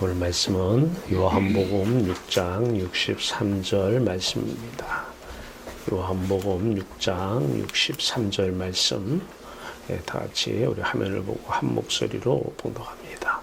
오늘 말씀은 요한복음 6장 63절 말씀입니다. 요한복음 6장 63절 말씀 다 같이 우리 화면을 보고 한 목소리로 봉독합니다.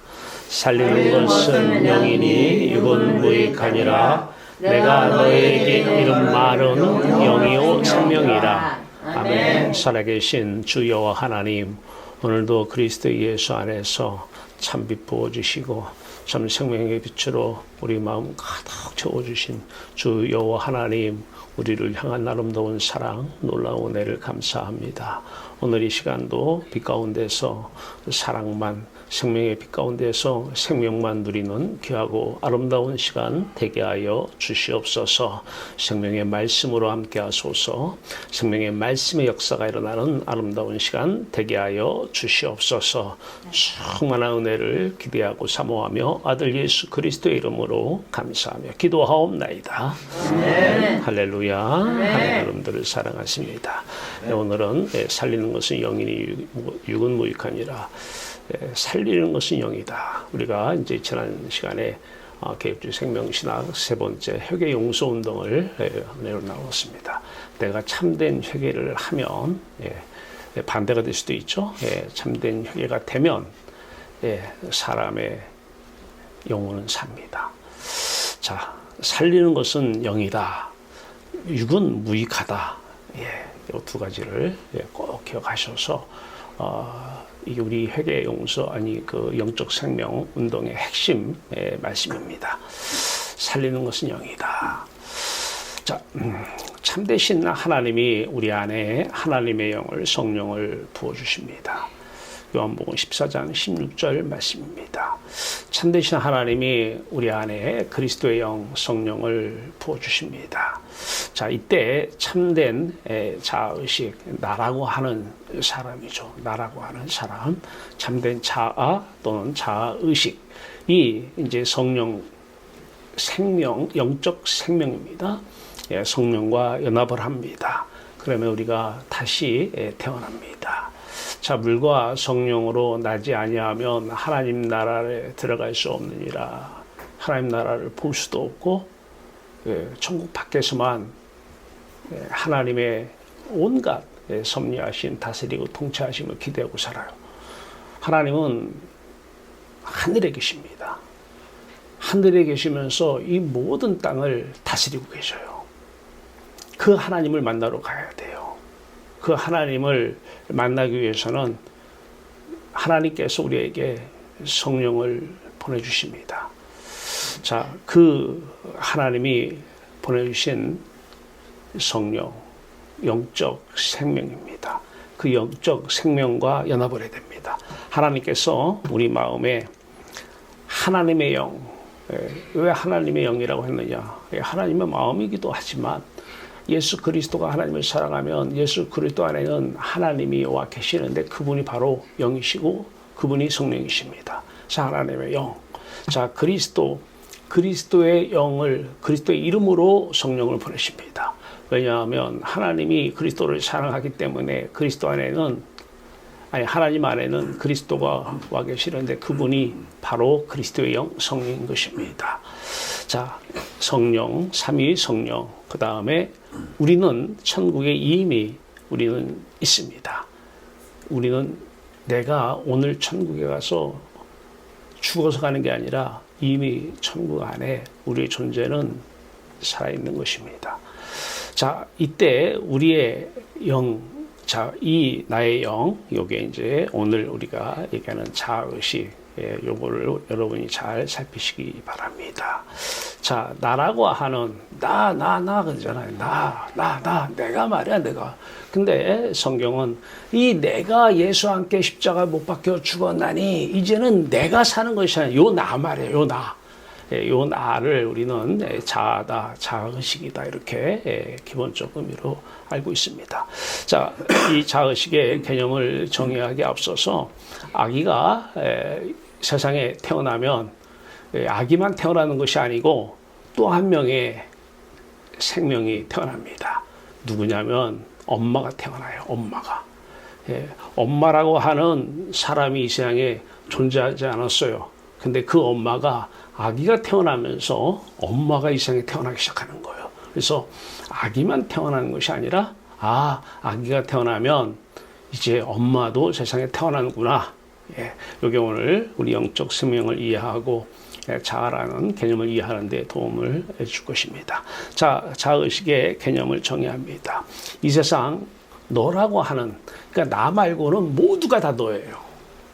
살리는 것은 영이니 육은 무익하니라. 내가 너에게 이런 말은 영이요 생명이라. 아멘. 살아계신 주 여호와 하나님, 오늘도 그리스도 예수 안에서 참빛 부어주시고 참 생명의 빛으로 우리 마음 가득 채워주신 주 여호와 하나님, 우리를 향한 아름다운 사랑, 놀라운 은혜를 감사합니다. 오늘 이 시간도 빛 가운데서 사랑만, 생명의 빛 가운데서 생명만 누리는 귀하고 아름다운 시간 되게 하여 주시옵소서. 생명의 말씀으로 함께 하소서. 생명의 말씀의 역사가 일어나는 아름다운 시간 되게 하여 주시옵소서. 충만한 은혜를 기대하고 사모하며 아들 예수 그리스도의 이름으로 감사하며 기도하옵나이다. 네. 할렐루야. 하나님 여러분들을 사랑하십니다. 네. 오늘은 살리는 것은 영이니 육은 무익하니라. 살리는 것은 영이다. 우리가 이제 지난 시간에 개입주 생명신학 세 번째 회개 용서 운동을 내려나왔습니다. 내가 참된 회개를 하면 반대가 될 수도 있죠. 참된 회개가 되면 사람의 영혼은 삽니다. 자, 살리는 것은 영이다. 육은 무익하다. 이 두 가지를 꼭 기억하셔서 이게 우리 회개 용서 그 영적 생명 운동의 핵심 말씀입니다. 살리는 것은 영이다. 자, 참되신 하나님이 우리 안에 하나님의 영을 성령을 부어주십니다. 요한복음 14장 16절 말씀입니다. 참되신 하나님이 우리 안에 그리스도의 영 성령을 부어주십니다. 자, 이때 참된 자아의식, 나라고 하는 사람이죠. 나라고 하는 사람, 참된 자아 또는 자아의식이 이제 성령, 생명, 영적 생명입니다. 성령과 연합을 합니다. 그러면 우리가 다시 태어납니다. 자, 물과 성령으로 나지 아니하면 하나님 나라에 들어갈 수 없느니라. 하나님 나라를 볼 수도 없고 천국 밖에서만 하나님의 온갖 섭리하신 다스리고 통치하심을 기대하고 살아요. 하나님은 하늘에 계십니다. 하늘에 계시면서 이 모든 땅을 다스리고 계셔요. 그 하나님을 만나러 가야 돼요. 그 하나님을 만나기 위해서는 하나님께서 우리에게 성령을 보내주십니다. 자, 그 하나님이 보내주신 성령, 영적 생명입니다. 그 영적 생명과 연합을 해야 됩니다. 하나님께서 우리 마음에 하나님의 영, 왜 하나님의 영이라고 했느냐? 하나님의 마음이기도 하지만 예수 그리스도가 하나님을 사랑하면 예수 그리스도 안에는 하나님이 와 계시는데 그분이 바로 영이시고 그분이 성령이십니다. 자, 하나님의 영. 자, 그리스도의 영을 그리스도의 이름으로 성령을 보내십니다. 왜냐하면 하나님이 그리스도를 사랑하기 때문에 그리스도 안에는 하나님 안에는 그리스도가 와 계시는데 그분이 바로 그리스도의 영 성령인 것입니다. 자, 성령, 삼위 성령. 그 다음에 우리는 천국에 이미 우리는 있습니다. 우리는 내가 오늘 천국에 가서 죽어서 가는 게 아니라 이미 천국 안에 우리의 존재는 살아있는 것입니다. 자, 이때 우리의 영, 자, 이 나의 영, 요게 이제 오늘 우리가 얘기하는 자아의식, 요거를 여러분이 잘 살피시기 바랍니다. 자, 나라고 하는 나 그러잖아요. 내가 말이야, 내가. 근데 성경은 이 내가 예수와 함께 십자가 못 박혀 죽었나니 이제는 내가 사는 것이 아니라 요 나 말이에요. 요 나. 요 나를 우리는 자아다, 자아의식이다 이렇게 기본적 의미로 알고 있습니다. 자, 이 자아의식의 개념을 정의하기 앞서서 아기가 세상에 태어나면 아기만 태어나는 것이 아니고 또 한 명의 생명이 태어납니다. 누구냐면 엄마가 태어나요. 엄마라고 하는 사람이 이 세상에 존재하지 않았어요. 근데 그 엄마가 아기가 태어나면서 엄마가 이 세상에 태어나기 시작하는 거예요. 그래서 아기만 태어나는 것이 아니라 아기가 태어나면 이제 엄마도 세상에 태어나는구나. 예, 이게 오늘 우리 영적 생명을 이해하고 자아라는 개념을 이해하는 데 도움을 줄 것입니다. 자, 자아의식의 개념을 정의합니다. 이 세상 너라고 하는, 그러니까 나 말고는 모두가 다 너예요.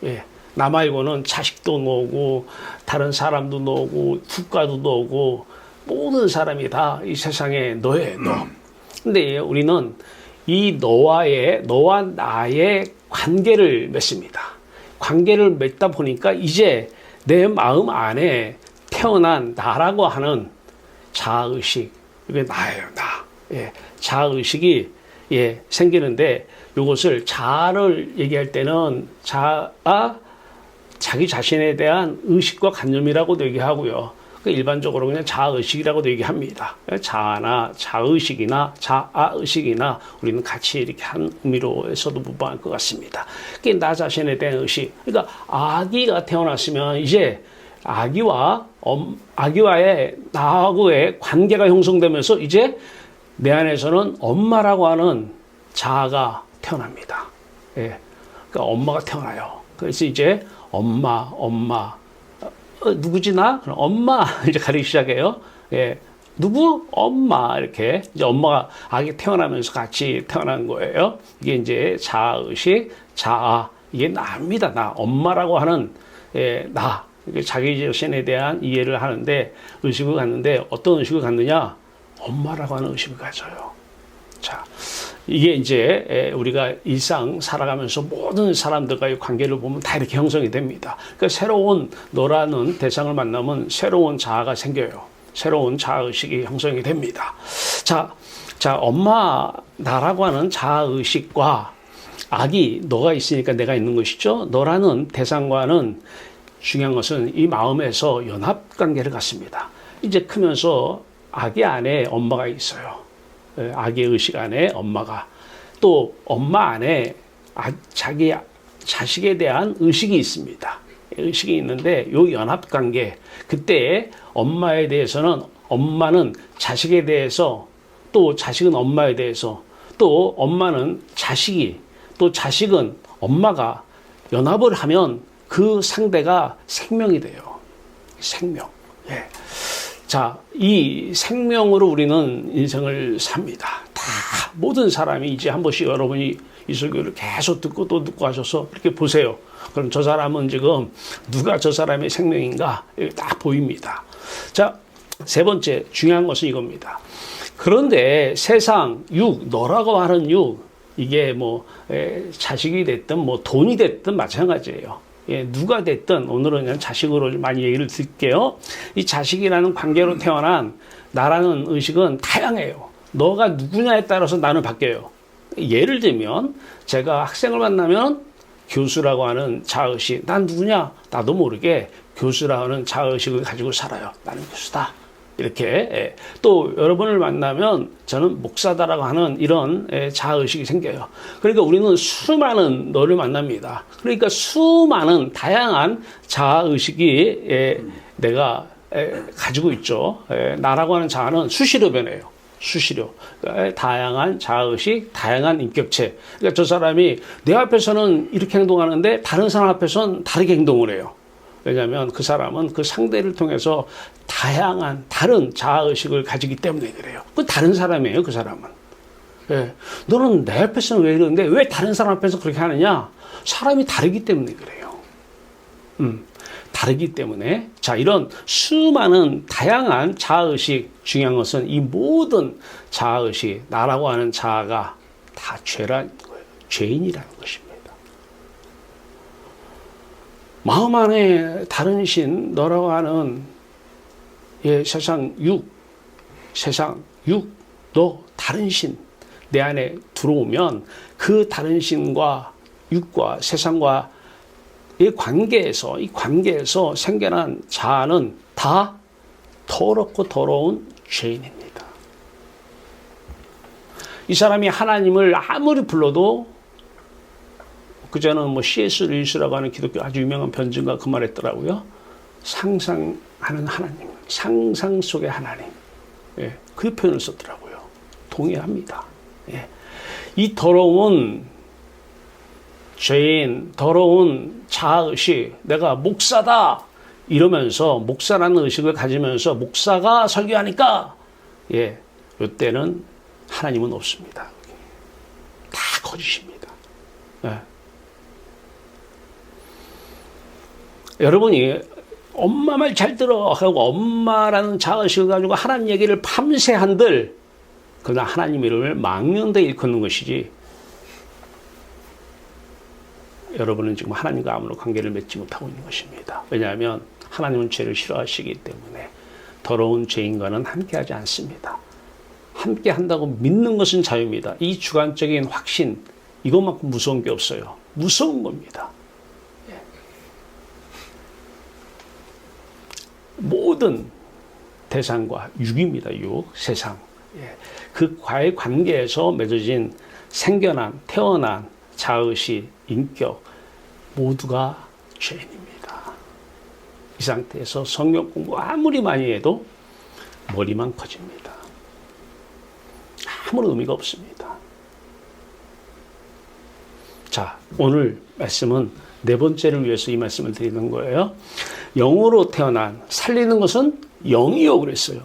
예, 나 말고는 자식도 너고 다른 사람도 너고 국가도 너고 모든 사람이 다 이 세상에 너예요. 너. 근데 우리는 이 너와 나의 관계를 맺습니다. 관계를 맺다 보니까 이제 내 마음 안에 태어난 나라고 하는 자아의식, 이게 나예요, 나. 예, 자아의식이 생기는데 이것을 자아를 얘기할 때는 자기 자신에 대한 의식과 관념이라고도 얘기하고요. 일반적으로 그냥 자아의식이라고도 얘기합니다. 자아나 자의식이나 자아의식이나 우리는 같이 이렇게 한 의미로 해서도 무방할 것 같습니다. 그게 나 자신에 대한 의식. 그러니까 아기가 태어났으면 이제 아기와의 나하고의 관계가 형성되면서 이제 내 안에서는 엄마라고 하는 자아가 태어납니다. 예. 그러니까 엄마가 태어나요. 그래서 이제 엄마. 누구지 나? 엄마 이제 가리기 시작해요. 예. 누구? 엄마. 이렇게 이제 엄마가 아기 태어나면서 같이 태어난 거예요. 이게 이제 자아의식, 자아. 이게 나입니다. 나. 엄마라고 하는 나. 자기 자신에 대한 이해를 하는데 의식을 갖는데 어떤 의식을 갖느냐? 엄마라고 하는 의식을 가져요. 자, 이게 이제 우리가 일상 살아가면서 모든 사람들과의 관계를 보면 다 이렇게 형성이 됩니다. 그러니까 새로운 너라는 대상을 만나면 새로운 자아가 생겨요. 새로운 자아의식이 형성이 됩니다. 자, 엄마, 나라고 하는 자아의식과 아기, 너가 있으니까 내가 있는 것이죠. 너라는 대상과는 중요한 것은 이 마음에서 연합관계를 갖습니다. 이제 크면서 아기 안에 엄마가 있어요. 아기의 의식 안에 엄마가, 또 엄마 안에 자기 자식에 대한 의식이 있습니다. 의식이 있는데 이 연합관계, 그때 엄마에 대해서는 엄마는 자식에 대해서, 또 자식은 엄마에 대해서, 또 엄마는 자식이, 또 자식은 엄마가 연합을 하면 그 상대가 생명이 돼요. 생명. 예. 자, 이 생명으로 우리는 인생을 삽니다. 다 모든 사람이 이제 한 번씩 여러분이 이 설교를 계속 듣고 또 듣고 하셔서 이렇게 보세요. 그럼 저 사람은 지금 누가 저 사람의 생명인가? 이렇게 딱 보입니다. 자, 세 번째 중요한 것은 이겁니다. 그런데 세상 너라고 하는 이게 뭐 자식이 됐든 뭐 돈이 됐든 마찬가지예요. 예, 누가 됐든 오늘은 그냥 자식으로 많이 얘기를 드릴게요. 이 자식이라는 관계로 태어난 나라는 의식은 다양해요. 너가 누구냐에 따라서 나는 바뀌어요. 예를 들면 제가 학생을 만나면 교수라고 하는 자아의식, 난 누구냐? 나도 모르게 교수라고 하는 자아의식을 가지고 살아요. 나는 교수다. 이렇게. 또 여러분을 만나면 저는 목사다라고 하는 이런 자아의식이 생겨요. 그러니까 우리는 수많은 너를 만납니다. 그러니까 수많은 다양한 자아의식이 내가 가지고 있죠. 나라고 하는 자아는 수시로 변해요. 수시로. 그러니까 다양한 자아의식, 다양한 인격체. 그러니까 저 사람이 내 앞에서는 이렇게 행동하는데 다른 사람 앞에서는 다르게 행동을 해요. 왜냐하면 그 사람은 그 상대를 통해서 다양한 다른 자아의식을 가지기 때문에 그래요. 그 다른 사람이에요, 그 사람은. 예. 너는 내 앞에서는 왜 이러는데 왜 다른 사람 앞에서 그렇게 하느냐? 사람이 다르기 때문에 그래요. 다르기 때문에. 자, 이런 수많은 다양한 자아의식, 중요한 것은 이 모든 자아의식, 나라고 하는 자아가 다 죄라는 거예요. 죄인이라는 것입니다. 마음 안에 다른 신, 너라고 하는 세상 너 다른 신 내 안에 들어오면 그 다른 신과 육과 세상과 이 관계에서 생겨난 자아는 다 더럽고 더러운 죄인입니다. 이 사람이 하나님을 아무리 불러도, 그전에는 C.S. 루이스라고 하는 기독교 아주 유명한 변증가 그 말했더라고요. 상상하는 하나님, 상상 속의 하나님. 예, 그 표현을 썼더라고요. 동의합니다. 예. 이 더러운 죄인, 더러운 자아의식, 내가 목사다 이러면서 목사라는 의식을 가지면서 목사가 설교하니까 예, 이때는 하나님은 없습니다. 다 거짓입니다. 예. 여러분이 엄마 말 잘 들어 하고 엄마라는 자아의식을 가지고 하나님 얘기를 밤새 한들 그러나 하나님 이름을 망령되이 일컫는 것이지, 여러분은 지금 하나님과 아무런 관계를 맺지 못하고 있는 것입니다. 왜냐하면 하나님은 죄를 싫어하시기 때문에 더러운 죄인과는 함께하지 않습니다. 함께한다고 믿는 것은 자유입니다. 이 주관적인 확신, 이것만큼 무서운 게 없어요. 무서운 겁니다. 예. 모든 대상과 육입니다. 육, 세상. 예. 그과의 관계에서 맺어진 생겨난, 태어난 자의식, 인격 모두가 죄인입니다. 이 상태에서 성경 공부 아무리 많이 해도 머리만 커집니다. 아무런 의미가 없습니다. 자, 오늘 말씀은 네 번째를 위해서 이 말씀을 드리는 거예요. 영으로 태어난, 살리는 것은 영이요 그랬어요.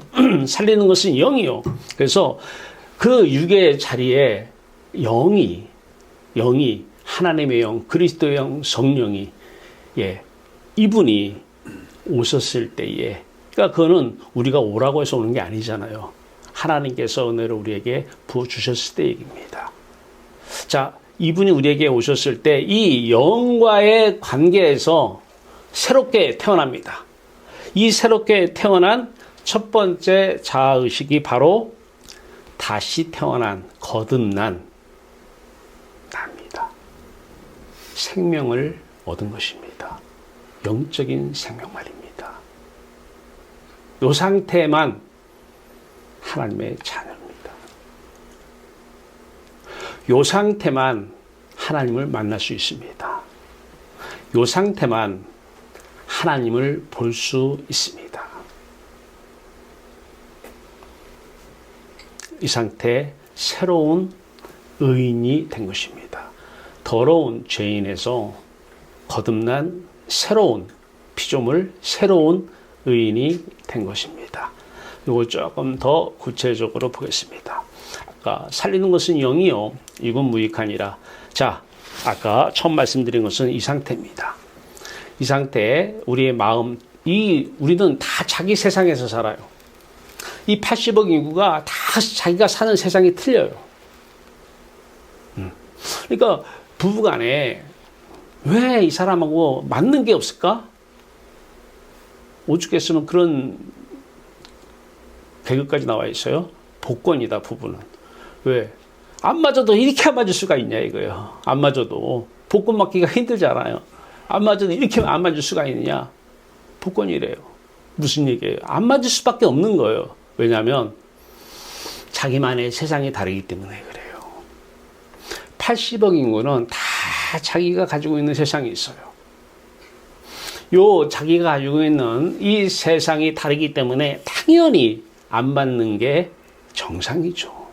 살리는 것은 영이요. 그래서 그 육의 자리에 영이 하나님의 영, 그리스도의 영, 성령이 예, 이분이 오셨을 때에, 그러니까 그거는 우리가 오라고 해서 오는 게 아니잖아요. 하나님께서 은혜를 우리에게 부어주셨을 때 얘기입니다. 자, 이분이 우리에게 오셨을 때 이 영과의 관계에서 새롭게 태어납니다. 이 새롭게 태어난 첫 번째 자아의식이 바로 다시 태어난, 거듭난 나입니다. 생명을 얻은 것입니다. 영적인 생명 말입니다. 이 상태만 하나님의 자녀입니다. 이 상태만 하나님을 만날 수 있습니다. 이 상태만 하나님을 볼 수 있습니다. 이 상태 새로운 의인이 된 것입니다. 더러운 죄인에서 거듭난 새로운 피조물, 새로운 의인이 된 것입니다. 이걸 조금 더 구체적으로 보겠습니다. 아까 살리는 것은 영이요, 이건 무익하니라. 자, 아까 처음 말씀드린 것은 이 상태입니다. 이 상태에 우리의 마음, 우리는 다 자기 세상에서 살아요. 이 80억 인구가 다 자기가 사는 세상이 틀려요. 그러니까 부부간에 왜 이 사람하고 맞는 게 없을까? 오죽했으면 그런 개그까지 나와 있어요. 복권이다, 부부는. 왜? 안 맞아도 이렇게 안 맞을 수가 있냐 이거예요. 안 맞아도 복권 맞기가 힘들잖아요. 안 맞아도 이렇게 안 맞을 수가 있느냐? 복권이래요. 무슨 얘기예요? 안 맞을 수밖에 없는 거예요. 왜냐하면 자기만의 세상이 다르기 때문에 그래요. 80억 인구는 다 자기가 가지고 있는 세상이 있어요. 요 자기가 가지고 있는 이 세상이 다르기 때문에 당연히 안 맞는 게 정상이죠.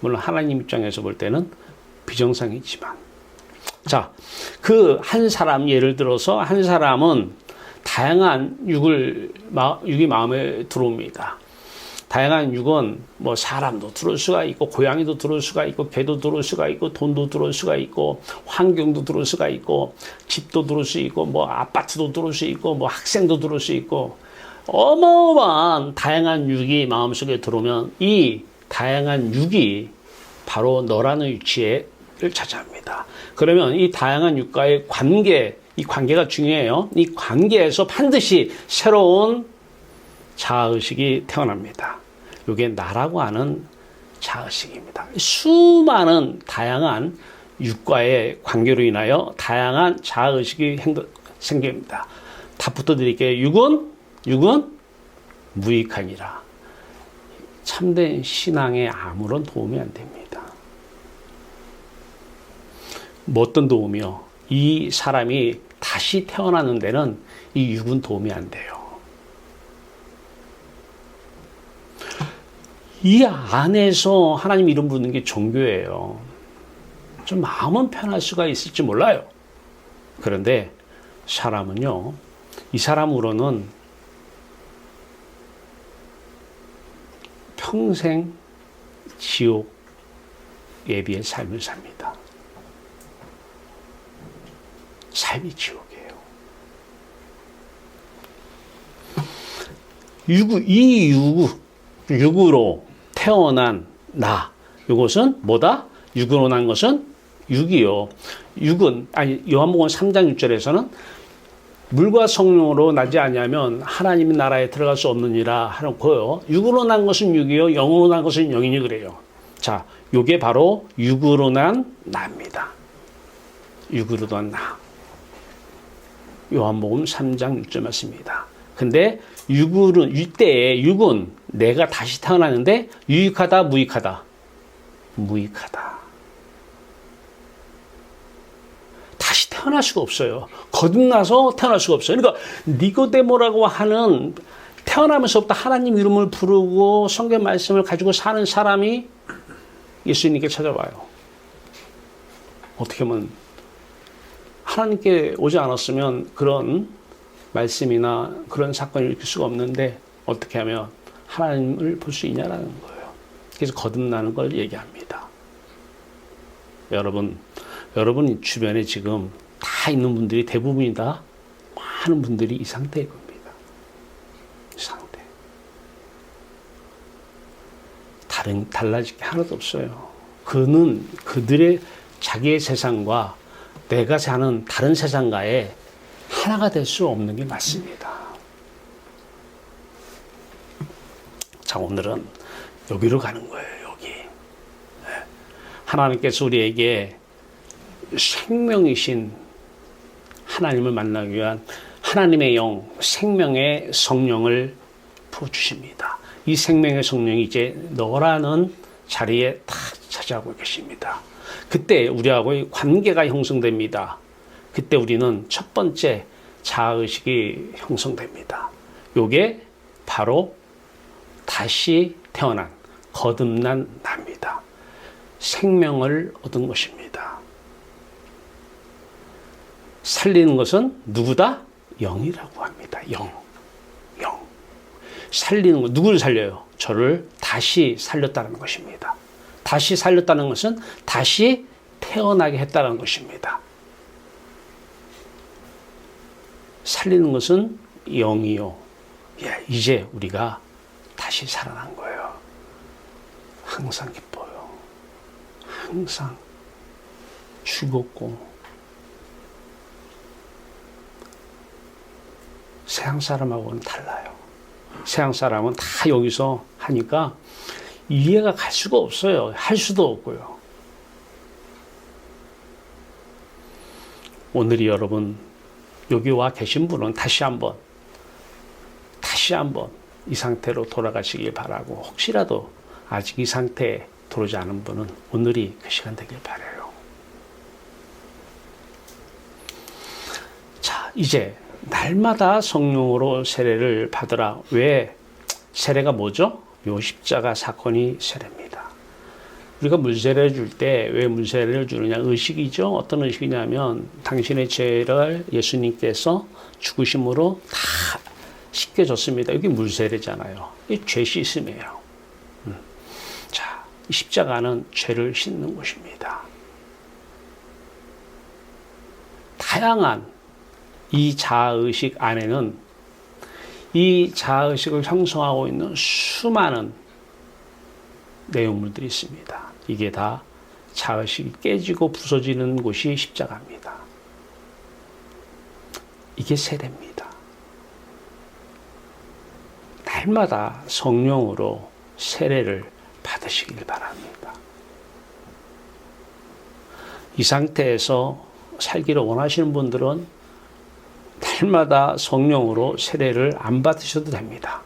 물론 하나님 입장에서 볼 때는 비정상이지만. 자, 그 한 사람, 예를 들어서 한 사람은 다양한 육이 마음에 들어옵니다. 다양한 육은 뭐 사람도 들어올 수가 있고, 고양이도 들어올 수가 있고, 개도 들어올 수가 있고, 돈도 들어올 수가 있고, 환경도 들어올 수가 있고, 집도 들어올 수 있고, 뭐 아파트도 들어올 수 있고, 뭐 학생도 들어올 수 있고, 어마어마한 다양한 육이 마음속에 들어오면 이 다양한 육이 바로 너라는 위치를 차지합니다. 그러면 이 다양한 육과의 관계, 이 관계가 중요해요. 이 관계에서 반드시 새로운 자아의식이 태어납니다. 이게 나라고 하는 자아의식입니다. 수많은 다양한 육과의 관계로 인하여 다양한 자아의식이 생깁니다. 답부터 드릴게요. 육은 무익하니라. 참된 신앙에 아무런 도움이 안 됩니다. 뭐 어떤 도움이요? 이 사람이 다시 태어나는 데는 이 육은 도움이 안 돼요. 이 안에서 하나님 이름 부르는 게 종교예요. 좀 마음은 편할 수가 있을지 몰라요. 그런데 사람은요, 이 사람으로는 평생 지옥 예비의 삶을 삽니다. 삶이 지옥이에요. 육으로 태어난 나, 이것은 뭐다? 육으로 난 것은 육이요. 육은, 요한복음 3장 6절에서는 물과 성령으로 나지 아니하면 하나님의 나라에 들어갈 수 없느니라 하는 거예요. 육으로 난 것은 육이요, 영으로 난 것은 영이니 그래요. 자, 요게 바로 육으로 난 나입니다. 육으로 난 나. 요한복음 3장 6절 말씀입니다. 근데 이때에 육은 내가 다시 태어나는데 유익하다, 무익하다? 무익하다. 다시 태어날 수가 없어요. 거듭나서 태어날 수가 없어요. 그러니까 니고데모라고 하는 태어나면서부터 하나님 이름을 부르고 성경 말씀을 가지고 사는 사람이 예수님께 찾아와요. 어떻게 하면 하나님께 오지 않았으면 그런 말씀이나 그런 사건을 일으킬 수가 없는데 어떻게 하면 하나님을 볼 수 있냐라는 거예요. 그래서 거듭나는 걸 얘기합니다. 여러분 주변에 지금 다 있는 분들이 대부분이 다 많은 분들이 이 상태일 겁니다. 이 상태. 달라질 게 하나도 없어요. 그들의 자기의 세상과 내가 사는 다른 세상과의 하나가 될 수 없는 게 맞습니다. 자, 오늘은 여기로 가는 거예요. 여기. 하나님께서 우리에게 생명이신 하나님을 만나기 위한 하나님의 영, 생명의 성령을 부어주십니다. 이 생명의 성령이 이제 너라는 자리에 탁 차지하고 계십니다. 그때 우리하고의 관계가 형성됩니다. 그때 우리는 첫 번째 자아의식이 형성됩니다. 요게 바로 다시 태어난, 거듭난 나입니다. 생명을 얻은 것입니다. 살리는 것은 누구다? 영이라고 합니다. 영. 살리는 것, 누구를 살려요? 저를 다시 살렸다는 것입니다. 다시 살렸다는 것은 다시 태어나게 했다는 것입니다. 살리는 것은 영이요. 이제 우리가 다시 살아난 거예요. 항상 기뻐요. 항상 죽었고 세상 사람하고는 달라요. 세상 사람은 다 여기서 하니까 이해가 갈 수가 없어요. 할 수도 없고요. 오늘이 여러분 여기 와 계신 분은 다시 한번 이 상태로 돌아가시길 바라고, 혹시라도 아직 이 상태에 들어오지 않은 분은 오늘이 그 시간 되길 바라요. 자, 이제 날마다 성령으로 세례를 받으라. 왜? 세례가 뭐죠? 요 십자가 사건이 세례입니다. 우리가 물세례를 줄 때 왜 물세례를 주느냐? 의식이죠. 어떤 의식이냐면 당신의 죄를 예수님께서 죽으심으로 다 씻겨졌습니다. 이게 물세례잖아요. 이 죄 씻음이에요. 자, 이 십자가는 죄를 씻는 것입니다. 다양한 이 자아의식 안에는 이 자아의식을 형성하고 있는 수많은 내용물들이 있습니다. 이게 다 자아의식이 깨지고 부서지는 곳이 십자가입니다. 이게 세례입니다. 날마다 성령으로 세례를 받으시길 바랍니다. 이 상태에서 살기를 원하시는 분들은 날마다 성령으로 세례를 안 받으셔도 됩니다.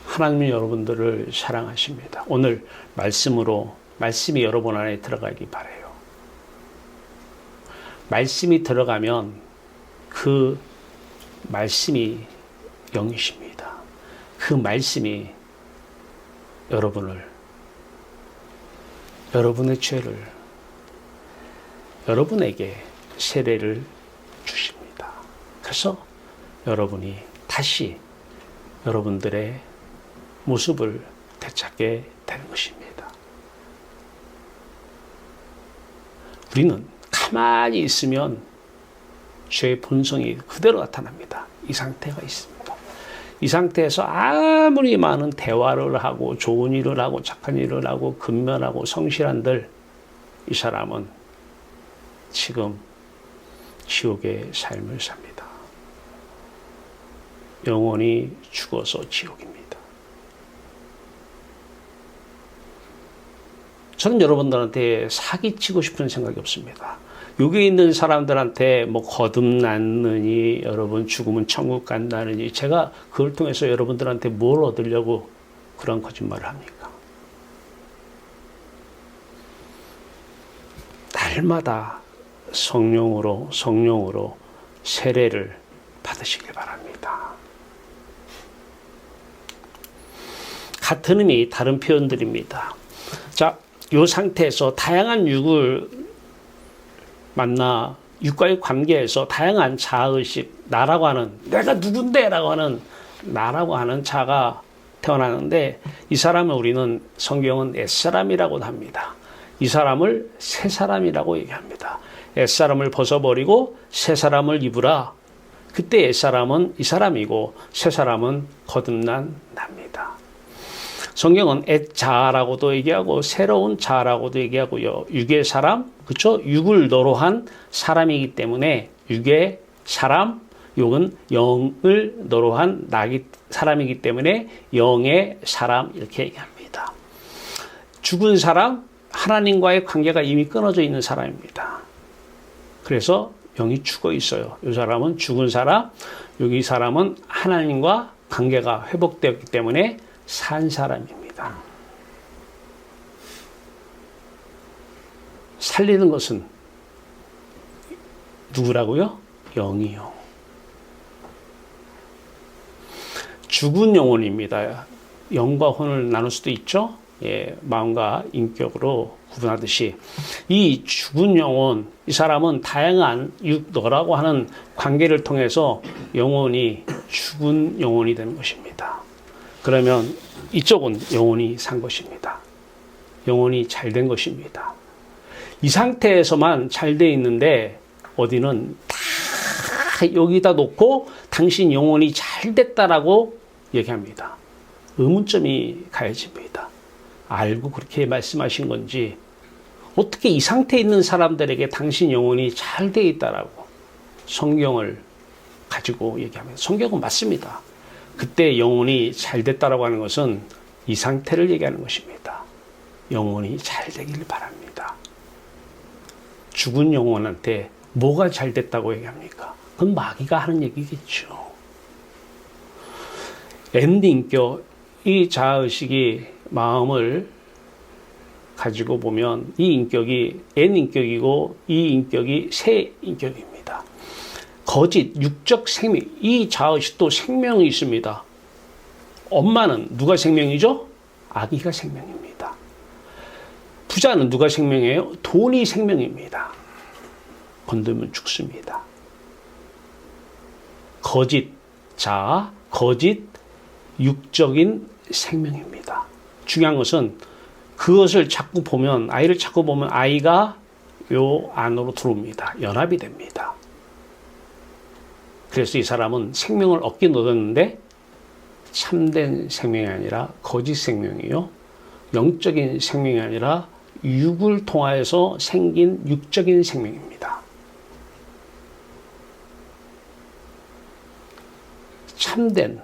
하나님은 여러분들을 사랑하십니다. 오늘 말씀으로 말씀이 여러분 안에 들어가기 바라요. 말씀이 들어가면 그 말씀이 영이십니다. 그 말씀이 여러분의 죄를 여러분에게 세례를 주십니다. 그래서 여러분이 다시 여러분들의 모습을 되찾게 되는 것입니다. 우리는 가만히 있으면 죄의 본성이 그대로 나타납니다. 이 상태가 있습니다. 이 상태에서 아무리 많은 대화를 하고 좋은 일을 하고 착한 일을 하고 근면하고 성실한들 이 사람은 지금 지옥의 삶을 삽니다. 영원히 죽어서 지옥입니다. 저는 여러분들한테 사기치고 싶은 생각이 없습니다. 여기 있는 사람들한테 뭐 거듭났느니 여러분 죽으면 천국 간다느니 제가 그걸 통해서 여러분들한테 뭘 얻으려고 그런 거짓말을 합니까? 날마다 성령으로 세례를 받으시길 바랍니다. 같은 의미 다른 표현들입니다. 자, 이 상태에서 다양한 육을 만나 육과의 관계에서 다양한 자아의식, 나라고 하는 내가 누군데 라고 하는 나라고 하는 자가 태어나는데 이 사람을 우리는 성경은 옛사람이라고 합니다. 이 사람을 새 사람이라고 얘기합니다. 옛사람을 벗어버리고 새 사람을 입으라. 그때 옛사람은 이 사람이고 새 사람은 거듭난 납니다. 성경은 옛 자아라고도 얘기하고 새로운 자아라고도 얘기하고요. 육의 사람, 그렇죠? 육을 너로한 사람이기 때문에 육의 사람, 육은 영을 너로한 사람이기 때문에 영의 사람 이렇게 얘기합니다. 죽은 사람, 하나님과의 관계가 이미 끊어져 있는 사람입니다. 그래서 영이 죽어 있어요. 이 사람은 죽은 사람, 여기 사람은 하나님과 관계가 회복되었기 때문에 산 사람입니다. 살리는 것은 누구라고요? 영이요. 죽은 영혼입니다. 영과 혼을 나눌 수도 있죠. 예, 마음과 인격으로 구분하듯이 이 죽은 영혼, 이 사람은 다양한 너라고 하는 관계를 통해서 영혼이 죽은 영혼이 되는 것입니다. 그러면 이쪽은 영혼이 산 것입니다. 영혼이 잘 된 것입니다. 이 상태에서만 잘 돼 있는데 어디는 다 여기다 놓고 당신 영혼이 잘 됐다라고 얘기합니다. 의문점이 가해집니다. 알고 그렇게 말씀하신 건지 어떻게 이 상태에 있는 사람들에게 당신 영혼이 잘 돼 있다라고 성경을 가지고 얘기합니다. 성경은 맞습니다. 그때 영혼이 잘 됐다라고 하는 것은 이 상태를 얘기하는 것입니다. 영혼이 잘 되길 바랍니다. 죽은 영혼한테 뭐가 잘 됐다고 얘기합니까? 그건 마귀가 하는 얘기겠죠. N인격, 이 자아의식이 마음을 가지고 보면 이 인격이 N인격이고 이 인격이 새 인격입니다. 거짓, 육적 생명, 이 자아의식도 생명이 있습니다. 엄마는 누가 생명이죠? 아기가 생명입니다. 부자는 누가 생명이에요? 돈이 생명입니다. 건들면 죽습니다. 거짓 자아, 거짓 육적인 생명입니다. 중요한 것은 그것을 자꾸 보면, 아이를 자꾸 보면 아이가 요 안으로 들어옵니다. 연합이 됩니다. 그래서 이 사람은 생명을 얻긴 얻었는데 참된 생명이 아니라 거짓 생명이요. 영적인 생명이 아니라 육을 통하여서 생긴 육적인 생명입니다. 참된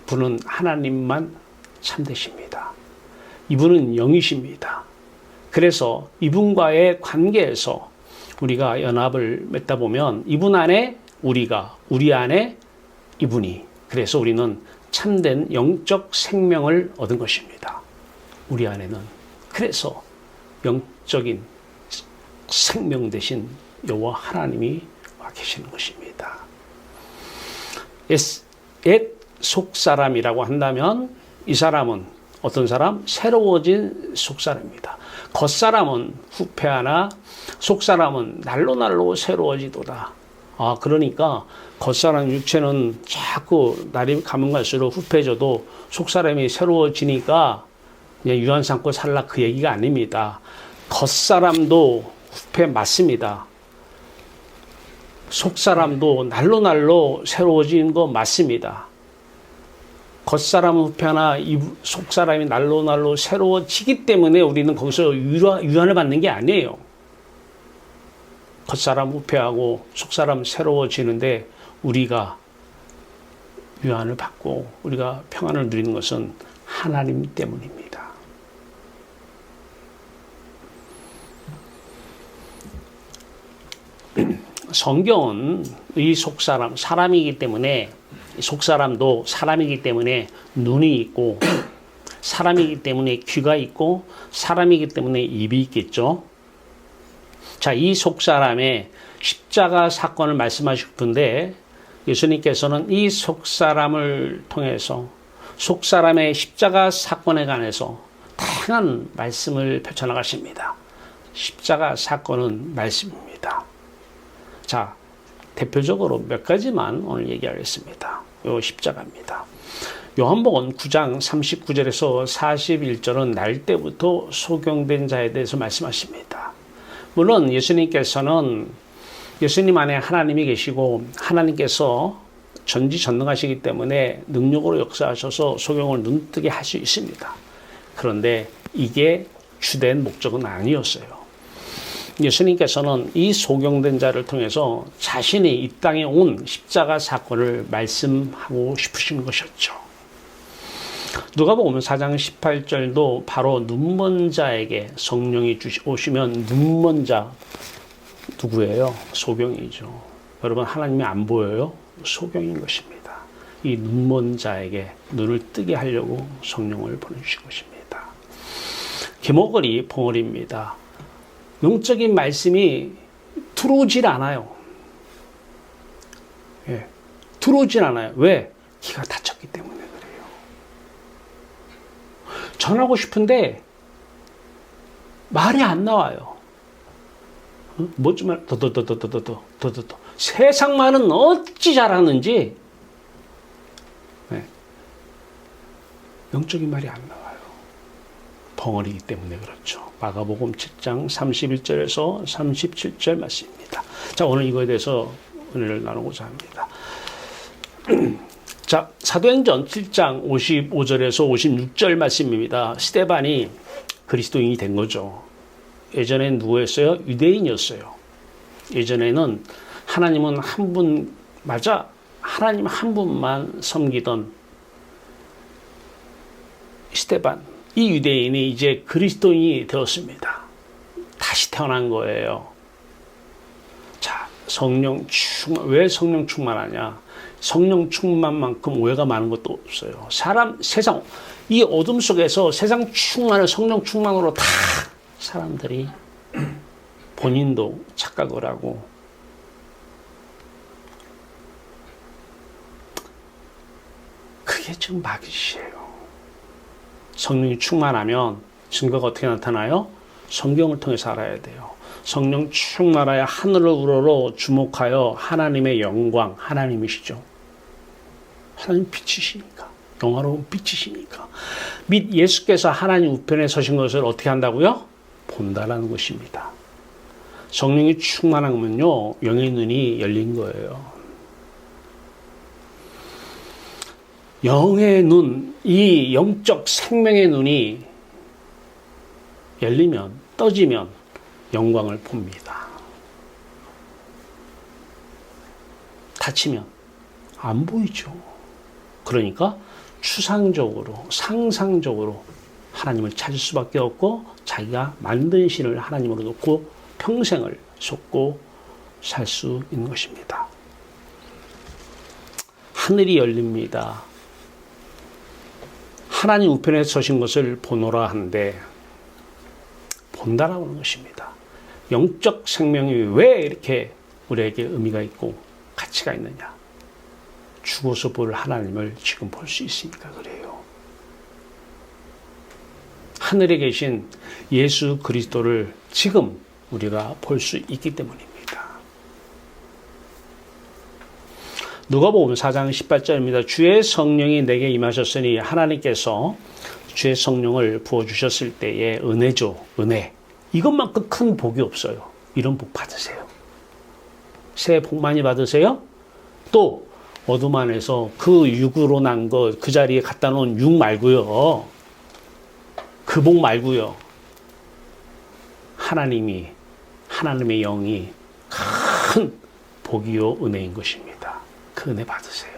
분은 하나님만 참되십니다. 이분은 영이십니다. 그래서 이분과의 관계에서 우리가 연합을 맺다 보면 이분 안에 우리가, 우리 안에 이분이, 그래서 우리는 참된 영적 생명을 얻은 것입니다. 우리 안에는. 그래서 영적인 생명 되신 여호와 하나님이 와 계시는 것입니다. 옛 속사람이라고 한다면 이 사람은 어떤 사람? 새로워진 속사람입니다. 겉사람은 후패하나 속사람은 날로 새로워지도다. 그러니까 겉사람 육체는 자꾸 날이 가면 갈수록 후패져도 속사람이 새로워지니까 그냥 유한 삼고 살라 그 얘기가 아닙니다. 겉사람도 후패 맞습니다. 속사람도 날로 새로워지는 거 맞습니다. 겉사람은 후패하나 이 속사람이 날로 새로워지기 때문에 우리는 거기서 유한을 받는 게 아니에요. 겉사람 후패하고 속사람 새로워지는데 우리가 유한을 받고 우리가 평안을 누리는 것은 하나님 때문입니다. 성경은 이 속사람, 사람이기 때문에 속사람도 사람이기 때문에 눈이 있고 사람이기 때문에 귀가 있고 사람이기 때문에 입이 있겠죠. 자, 이 속사람의 십자가 사건을 말씀하시고 싶은데 예수님께서는 이 속사람을 통해서 속사람의 십자가 사건에 관해서 다양한 말씀을 펼쳐나가십니다. 십자가 사건은 말씀입니다. 자, 대표적으로 몇 가지만 오늘 얘기하겠습니다. 요 십자가입니다. 요한복음 9장 39절에서 41절은 날 때부터 소경된 자에 대해서 말씀하십니다. 물론 예수님께서는 예수님 안에 하나님이 계시고 하나님께서 전지전능하시기 때문에 능력으로 역사하셔서 소경을 눈뜨게 할 수 있습니다. 그런데 이게 주된 목적은 아니었어요. 예수님께서는 이 소경된 자를 통해서 자신이 이 땅에 온 십자가 사건을 말씀하고 싶으신 것이었죠. 누가복음 4장 18절도 바로 눈먼 자에게 성령이 오시면 눈먼 자 누구예요? 소경이죠. 여러분 하나님이 안 보여요? 소경인 것입니다. 이 눈먼 자에게 눈을 뜨게 하려고 성령을 보내주신 것입니다. 기모거리 봉어리입니다. 영적인 말씀이 들어오질 않아요. 예, 들어오질 않아요. 왜? 귀가 닫혔기 때문에 그래요. 전하고 싶은데 말이 안 나와요. 뭐 좀 말, 더더더더더더더더더. 세상 말은 어찌 잘하는지 예, 영적인 말이 안 나와요. 벙어리이기 때문에 그렇죠. 마가복음 7장 31절에서 37절 말씀입니다. 자, 오늘 이거에 대해서 은혜를 나누고자 합니다. 자, 사도행전 7장 55절에서 56절 말씀입니다. 스데반이 그리스도인이 된 거죠. 예전엔 누구였어요? 유대인이었어요. 예전에는 하나님은 한 분, 맞아. 하나님 한 분만 섬기던 스데반. 이 유대인이 이제 그리스도인이 되었습니다. 다시 태어난 거예요. 자, 성령 충만, 왜 성령 충만하냐? 성령 충만만큼 오해가 많은 것도 없어요. 세상, 이 어둠 속에서 세상 충만을 성령 충만으로 다 사람들이 본인도 착각을 하고 그게 지금 마귀시에요. 성령이 충만하면 증거가 어떻게 나타나요? 성경을 통해서 알아야 돼요. 성령 충만하여 하늘을 우러러 주목하여 하나님의 영광, 하나님이시죠. 하나님 빛이시니까, 영화로운 빛이시니까. 및 예수께서 하나님 우편에 서신 것을 어떻게 한다고요? 본다라는 것입니다. 성령이 충만하면요, 영의 눈이 열린 거예요. 영의 눈, 이 영적 생명의 눈이 열리면, 떠지면 영광을 봅니다. 닫히면 안 보이죠. 그러니까 추상적으로, 상상적으로 하나님을 찾을 수밖에 없고 자기가 만든 신을 하나님으로 놓고 평생을 속고 살 수 있는 것입니다. 하늘이 열립니다. 하나님 우편에 서신 것을 보노라 한데 본다라는 것입니다. 영적 생명이 왜 이렇게 우리에게 의미가 있고 가치가 있느냐? 죽어서 볼 하나님을 지금 볼 수 있으니까 그래요. 하늘에 계신 예수 그리스도를 지금 우리가 볼 수 있기 때문입니다. 누가복음 4장 18절입니다. 주의 성령이 내게 임하셨으니 하나님께서 주의 성령을 부어주셨을 때의 은혜죠. 은혜. 이것만큼 큰 복이 없어요. 이런 복 받으세요. 새해 복 많이 받으세요. 또 어둠 안에서 그 육으로 난 것, 그 자리에 갖다 놓은 육 말고요. 그 복 말고요. 하나님의 영이 큰 복이요 은혜인 것입니다. 그 은혜 받으세요.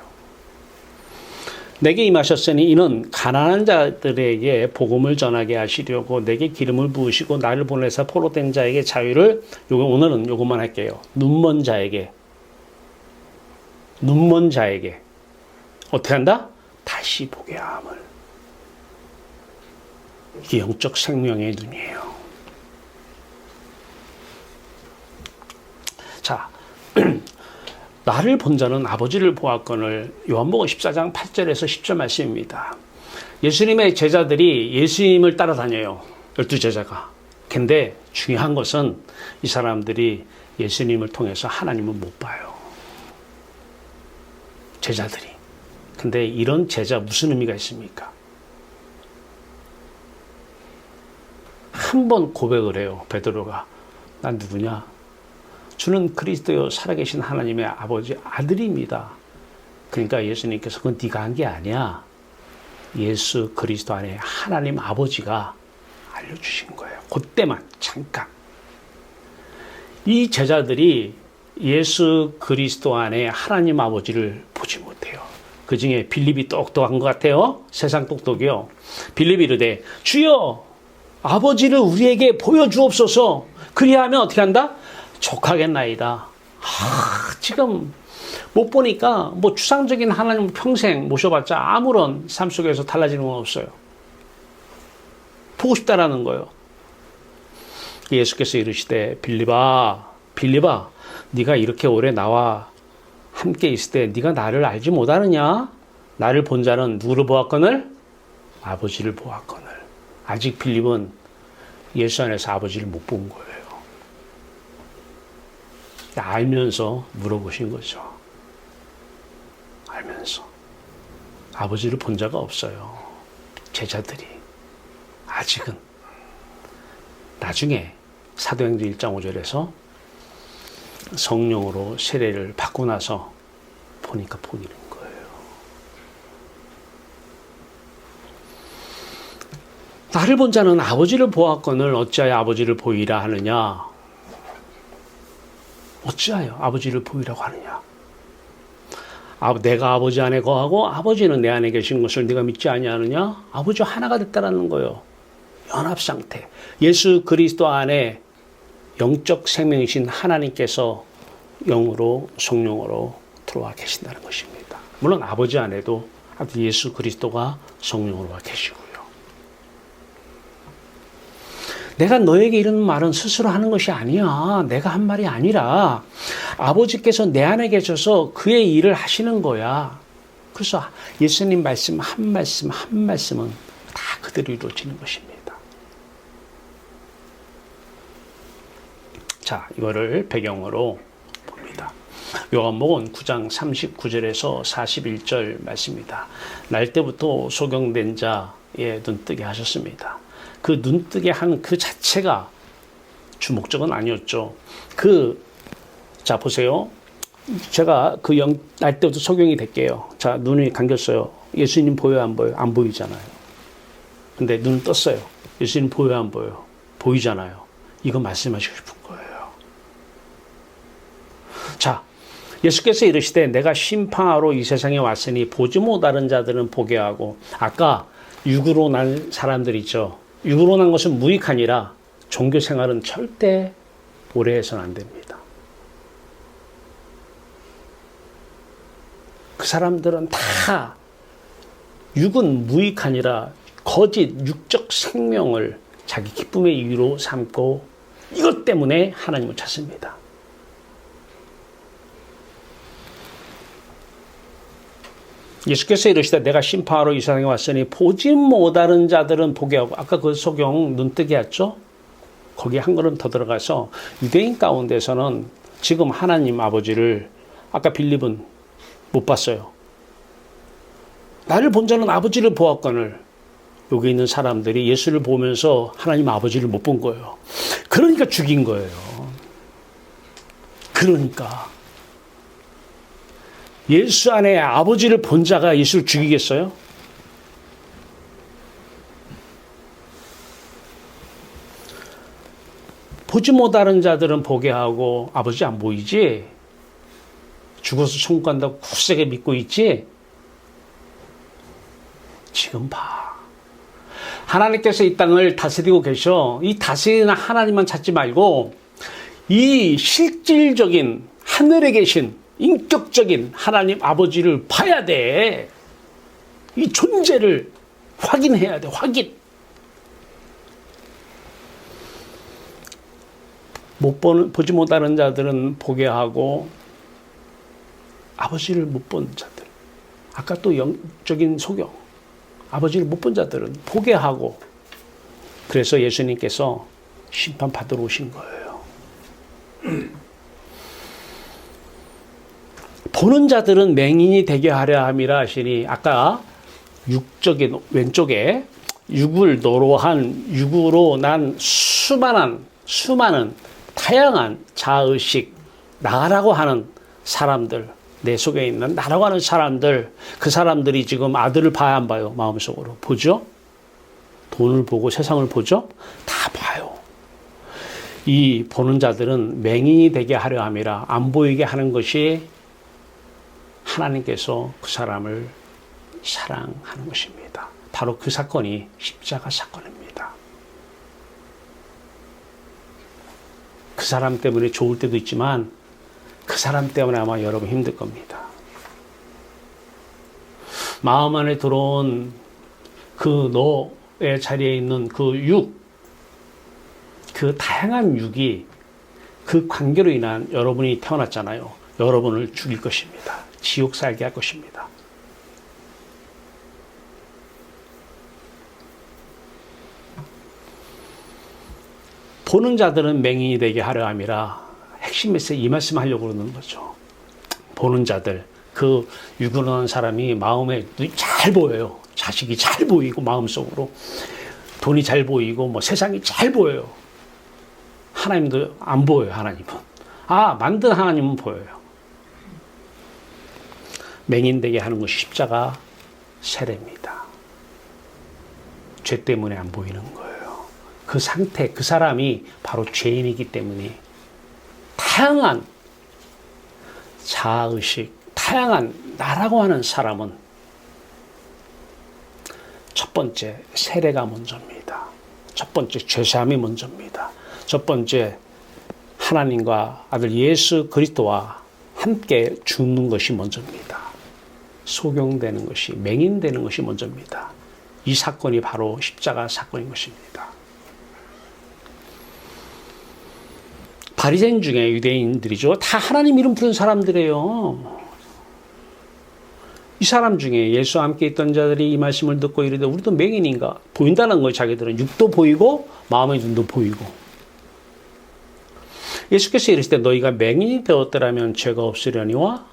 내게 임하셨으니 이는 가난한 자들에게 복음을 전하게 하시려고 내게 기름을 부으시고 나를 보내사 포로된 자에게 자유를, 오늘은 요것만 할게요. 눈먼 자에게 어떻게 한다? 다시 보게 함을. 이게 영적 생명의 눈이에요. 자, 나를 본 자는 아버지를 보았거늘. 요한복음 14장 8절에서 10절 말씀입니다. 예수님의 제자들이 예수님을 따라다녀요. 12제자가. 근데 중요한 것은 이 사람들이 예수님을 통해서 하나님을 못 봐요. 제자들이. 근데 이런 제자 무슨 의미가 있습니까? 한 번 고백을 해요. 베드로가. 난 누구냐? 주는 그리스도요 살아계신 하나님의 아버지 아들입니다. 그러니까 예수님께서 그건 네가 한 게 아니야. 예수 그리스도 안에 하나님 아버지가 알려주신 거예요. 그때만 잠깐. 이 제자들이 예수 그리스도 안에 하나님 아버지를 보지 못해요. 그 중에 빌립이 똑똑한 것 같아요. 세상 똑똑이요. 빌립이 이르되 주여 아버지를 우리에게 보여주옵소서. 그리하면 어떻게 한다? 족하겠나이다. 지금 못 보니까 뭐 추상적인 하나님 평생 모셔봤자 아무런 삶 속에서 달라지는 건 없어요. 보고 싶다라는 거예요. 예수께서 이르시되 빌립아 네가 이렇게 오래 나와 함께 있을 때 네가 나를 알지 못하느냐? 나를 본 자는 누구를 보았거늘? 아버지를 보았거늘. 아직 빌립은 예수 안에서 아버지를 못 본 거예요. 알면서 물어보신 거죠. 알면서. 아버지를 본 자가 없어요. 제자들이. 아직은. 나중에 사도행전 1장 5절에서 성령으로 세례를 받고 나서 보니까 보이는 거예요. 나를 본 자는 아버지를 보았거늘 어찌하여 아버지를 보이라 하느냐? 어찌하여 아버지를 보이라고 하느냐? 내가 아버지 안에 거하고 아버지는 내 안에 계신 것을 네가 믿지 아니하느냐? 아버지와 하나가 됐다라는 거예요. 연합 상태. 예수 그리스도 안에 영적 생명이신 하나님께서 영으로 성령으로 들어와 계신다는 것입니다. 물론 아버지 안에도 예수 그리스도가 성령으로 와 계시고요. 내가 너에게 이런 말은 스스로 하는 것이 아니야. 내가 한 말이 아니라 아버지께서 내 안에 계셔서 그의 일을 하시는 거야. 그래서 예수님 말씀 한 말씀은 다 그대로 이루어지는 것입니다. 자, 이거를 배경으로 봅니다. 요한복음 9장 39절에서 41절 말씀입니다. 날 때부터 소경된 자의 눈뜨게 하셨습니다. 그 눈뜨게 한 그 자체가 주 목적은 아니었죠. 자, 보세요. 제가 날 때부터 소경이 될게요. 자, 눈이 감겼어요. 예수님 보여요, 안 보여요? 안 보이잖아요. 근데 눈을 떴어요. 예수님 보여요, 안 보여요? 보이잖아요. 이거 말씀하시고 싶은 거예요. 자, 예수께서 이르시되 내가 심판하러 이 세상에 왔으니 보지 못하는 자들은 보게 하고, 아까 육으로 난 사람들 있죠. 육으로 난 것은 무익하니라 종교 생활은 절대 오래 해서는 안 됩니다. 그 사람들은 다 육은 무익하니라 거짓 육적 생명을 자기 기쁨의 이유로 삼고 이것 때문에 하나님을 찾습니다. 예수께서 이르시되 내가 심판하러 이 세상에 왔으니 보지 못하는 자들은 보게 하고, 아까 그 소경 눈뜨기였죠? 거기에 한 걸음 더 들어가서 유대인 가운데서는 지금 하나님 아버지를 아까 빌립은 못 봤어요. 나를 본 자는 아버지를 보았거늘, 여기 있는 사람들이 예수를 보면서 하나님 아버지를 못 본 거예요. 그러니까 죽인 거예요. 그러니까 예수 안에 아버지를 본 자가 예수를 죽이겠어요? 보지 못하는 자들은 보게 하고 아버지 안 보이지? 죽어서 천국 간다고 굳세게 믿고 있지? 지금 봐. 하나님께서 이 땅을 다스리고 계셔. 이 다스리는 하나님만 찾지 말고 이 실질적인 하늘에 계신 인격적인 하나님 아버지를 봐야 돼. 이 존재를 확인해야 돼. 확인. 보지 못하는 자들은 보게 하고 아버지를 못 본 자들. 아까 또 영적인 소경. 아버지를 못 본 자들은 보게 하고, 그래서 예수님께서 심판받으러 오신 거예요. 보는 자들은 맹인이 되게 하려 함이라 하시니, 아까 육적인 왼쪽에 육을 노로한 육으로 난 수많은 다양한 자의식, 나라고 하는 사람들, 내 속에 있는 나라고 하는 사람들, 그 사람들이 지금 아들을 봐야 안 봐요? 마음속으로 보죠? 돈을 보고 세상을 보죠? 다 봐요. 이 보는 자들은 맹인이 되게 하려 함이라, 안 보이게 하는 것이 하나님께서 그 사람을 사랑하는 것입니다. 바로 그 사건이 십자가 사건입니다. 그 사람 때문에 좋을 때도 있지만 그 사람 때문에 아마 여러분 힘들 겁니다. 마음 안에 들어온 그 너의 자리에 있는 그 육, 그 다양한 육이 그 관계로 인한 여러분이 태어났잖아요. 여러분을 죽일 것입니다. 지옥 살게 할 것입니다. 보는 자들은 맹인이 되게 하려 함이라, 핵심 메시지 이 말씀 하려고 그러는 거죠. 보는 자들, 그 유근한 사람이 마음에 눈이 잘 보여요. 자식이 잘 보이고 마음속으로 돈이 잘 보이고 뭐 세상이 잘 보여요. 하나님도 안 보여요. 하나님은 만든 하나님은 보여요. 맹인되게 하는 것이 십자가 세례입니다. 죄 때문에 안 보이는 거예요. 그 상태, 그 사람이 바로 죄인이기 때문에 다양한 자아의식, 다양한 나라고 하는 사람은 첫 번째 세례가 먼저입니다. 첫 번째 죄사함이 먼저입니다. 첫 번째 하나님과 아들 예수 그리스도와 함께 죽는 것이 먼저입니다. 소경되는 것이, 맹인되는 것이 먼저입니다. 이 사건이 바로 십자가 사건인 것입니다. 바리새인 중에 유대인들이죠. 다 하나님 이름 부르는 사람들이에요. 이 사람 중에 예수와 함께 있던 자들이 이 말씀을 듣고 이르되 우리도 맹인인가? 보인다는 거예요. 자기들은 육도 보이고 마음의 눈도 보이고. 예수께서 이르시되 너희가 맹인이 되었더라면 죄가 없으려니와,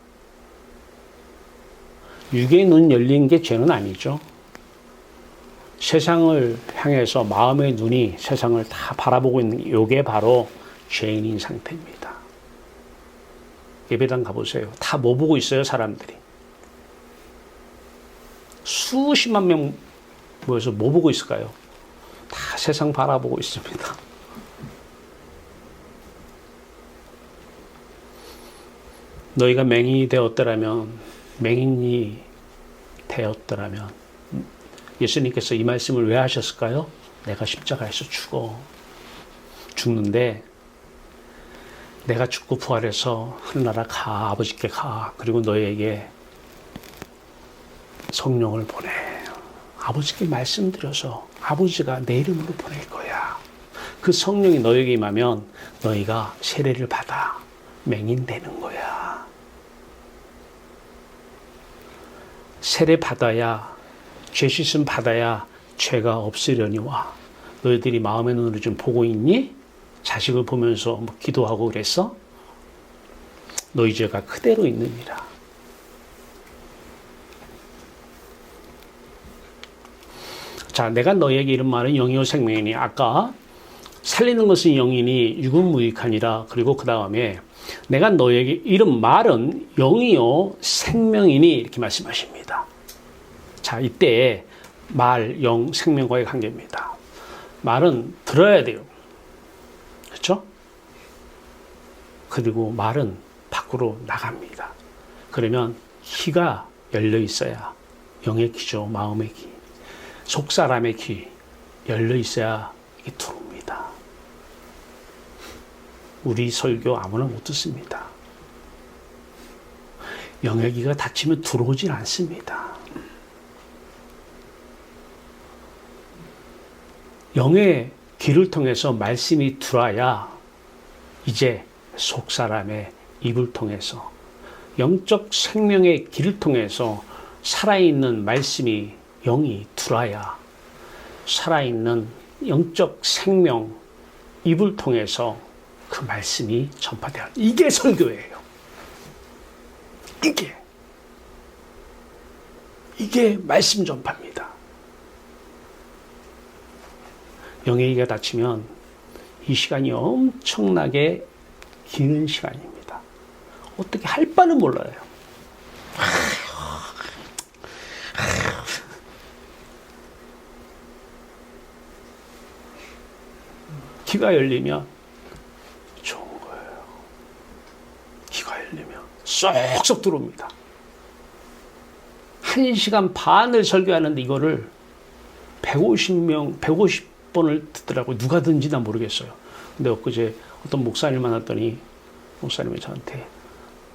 육의 눈 열린 게 죄는 아니죠. 세상을 향해서 마음의 눈이 세상을 다 바라보고 있는 이게 바로 죄인인 상태입니다. 예배당 가보세요. 다 뭐 보고 있어요, 사람들이? 수십만 명 모여서 뭐 보고 있을까요? 다 세상 바라보고 있습니다. 너희가 맹인이 되었더라면, 예수님께서 이 말씀을 왜 하셨을까요? 내가 십자가에서 죽는데 내가 죽고 부활해서 하늘나라 가, 아버지께 가, 그리고 너에게 성령을 보내. 아버지께 말씀드려서 아버지가 내 이름으로 보낼 거야. 그 성령이 너에게 임하면 너희가 세례를 받아 맹인되는 거야. 세례 받아야, 죄 씻음 받아야 죄가 없으려니와. 너희들이 마음의 눈으로 좀 보고 있니? 자식을 보면서 뭐 기도하고 그랬어? 너희 죄가 그대로 있느니라. 자, 내가 너희에게 이런 말은 영이요 생명이니. 아까 살리는 것은 영이니 육은 무익하니라. 그리고 그 다음에 내가 너희에게 이런 말은 영이요 생명이니 이렇게 말씀하십니다. 자, 이때 말, 영, 생명과의 관계입니다. 말은 들어야 돼요. 그렇죠? 그리고 말은 밖으로 나갑니다. 그러면 귀가 열려 있어야 영의 귀죠. 마음의 귀. 속 사람의 귀 열려 있어야 이게 들어옵니다. 우리 설교 아무나 못 듣습니다. 영의 귀가 닫히면 들어오질 않습니다. 영의 귀를 통해서 말씀이 들어와야 이제 속 사람의 입을 통해서 영적 생명의 길을 통해서 살아있는 말씀이 영이 들어와야 살아있는 영적 생명 입을 통해서 그 말씀이 전파돼요. 이게 설교예요. 이게 말씀 전파입니다. 영의 귀가 닫히면 이 시간이 엄청나게 긴 시간입니다. 어떻게 할 바는 몰라요. 귀가 열리면 좋은 거예요. 귀가 열리면 쏙쏙 들어옵니다. 1시간 반을 설교하는데 이거를 150번을 듣더라고요. 누가 듣는지 난 모르겠어요. 근데 엊그제 어떤 목사님 만났더니 목사님이 저한테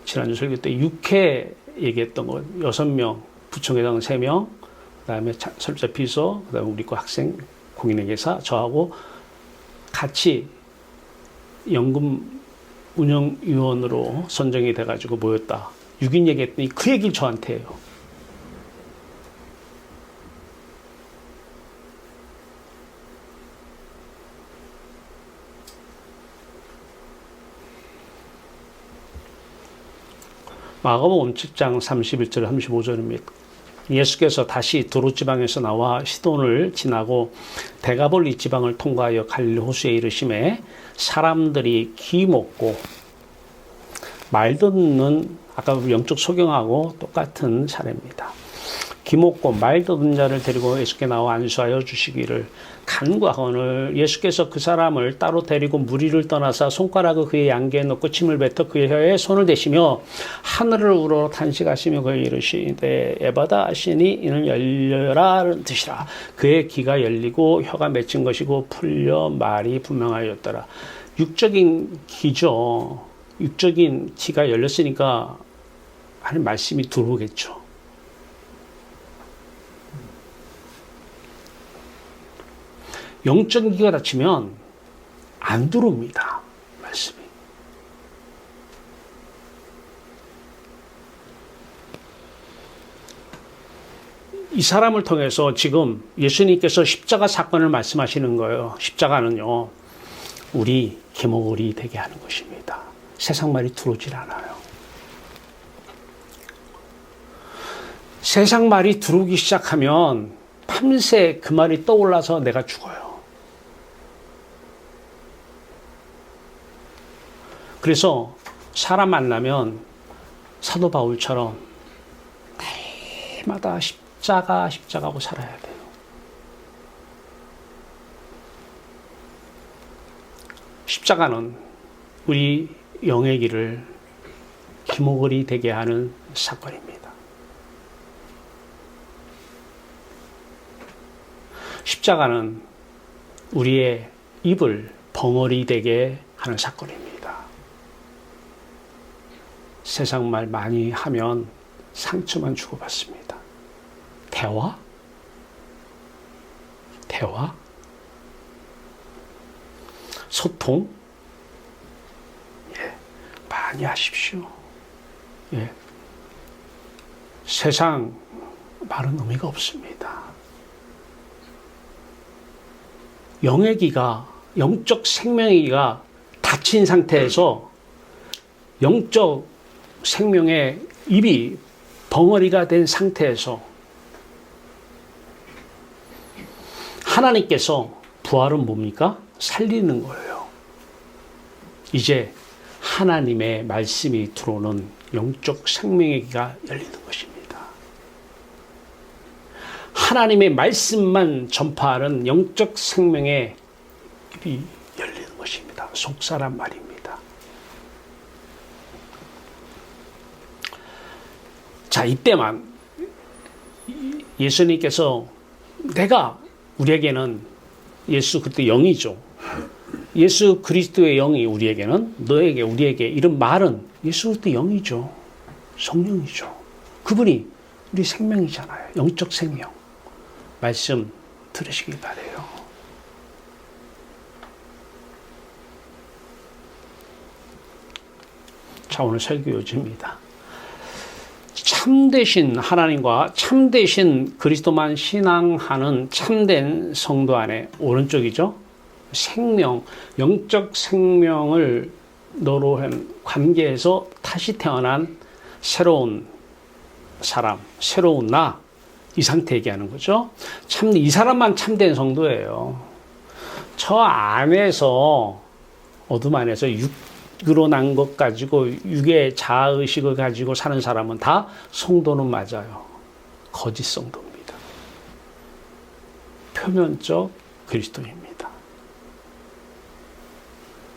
지난주 설교 때 6회 얘기했던 거 6명, 부총회장 3명, 그 다음에 설교자 비서, 그 다음에 우리 거 학생, 공인회계사, 저하고 같이 연금 운영위원으로 선정이 돼가지고 모였다. 6인 얘기했더니 그 얘기를 저한테 해요. 마가복음 7장 31절 35절입니다. 예수께서 다시 두로지방에서 나와 시돈을 지나고 데가볼리 지방을 통과하여 갈릴리 호수에 이르심에 사람들이 귀 먹고 말 듣는, 아까 영적 소경하고 똑같은 사례입니다. 귀 먹고 말 듣는 자를 데리고 예수께 나와 안수하여 주시기를 간구하거늘 예수께서 그 사람을 따로 데리고 무리를 떠나사 손가락을 그의 양귀에 넣고 침을 뱉어 그의 혀에 손을 대시며 하늘을 우러러 탄식하시며 그에 이르시되 에바다 하시니 이는 열려라는 뜻이라. 그의 귀가 열리고 혀가 맺힌 것이고 풀려 말이 분명하였더라. 육적인 귀죠. 육적인 귀가 열렸으니까 하는 말씀이 들어오겠죠. 영적인 귀가 닫히면 안 들어옵니다. 말씀이. 이 사람을 통해서 지금 예수님께서 십자가 사건을 말씀하시는 거예요. 십자가는요, 우리 기모글이 되게 하는 것입니다. 세상 말이 들어오질 않아요. 세상 말이 들어오기 시작하면 밤새 그 말이 떠올라서 내가 죽어요. 그래서 사람 만나면 사도 바울처럼 날마다 십자가고 살아야 돼요. 십자가는 우리 영의 길을 기모글이 되게 하는 사건입니다. 십자가는 우리의 입을 벙어리 되게 하는 사건입니다. 세상 말 많이 하면 상처만 주고받습니다. 대화? 소통, 예, 많이 하십시오. 예. 세상 말은 의미가 없습니다. 영의 기가, 영적 생명의 기가 닫힌 상태에서 영적 생명의 입이 벙어리가 된 상태에서 하나님께서 부활은 뭡니까? 살리는 거예요. 이제 하나님의 말씀이 들어오는 영적 생명의 기가 열리는 것입니다. 하나님의 말씀만 전파하는 영적 생명의 입이 열리는 것입니다. 속사람 말입니다. 자, 이때만 예수님께서 우리에게는 예수 그리스도의 영이죠. 예수 그리스도의 영이 우리에게는 우리에게 이런 말은 예수 그리스도의 영이죠. 성령이죠. 그분이 우리 생명이잖아요. 영적 생명. 말씀 들으시기 바래요. 자, 오늘 설교 요지입니다. 참되신 하나님과 참되신 그리스도만 신앙하는 참된 성도 안에 오른쪽이죠. 생명, 영적 생명을 너로 한 관계에서 다시 태어난 새로운 사람, 새로운 나, 이 상태 얘기하는 거죠. 이 사람만 참된 성도예요. 저 안에서, 어둠 안에서 육으로 난 것 가지고, 육의 자아의식을 가지고 사는 사람은 다 성도는 맞아요. 거짓 성도입니다. 표면적 그리스도인입니다.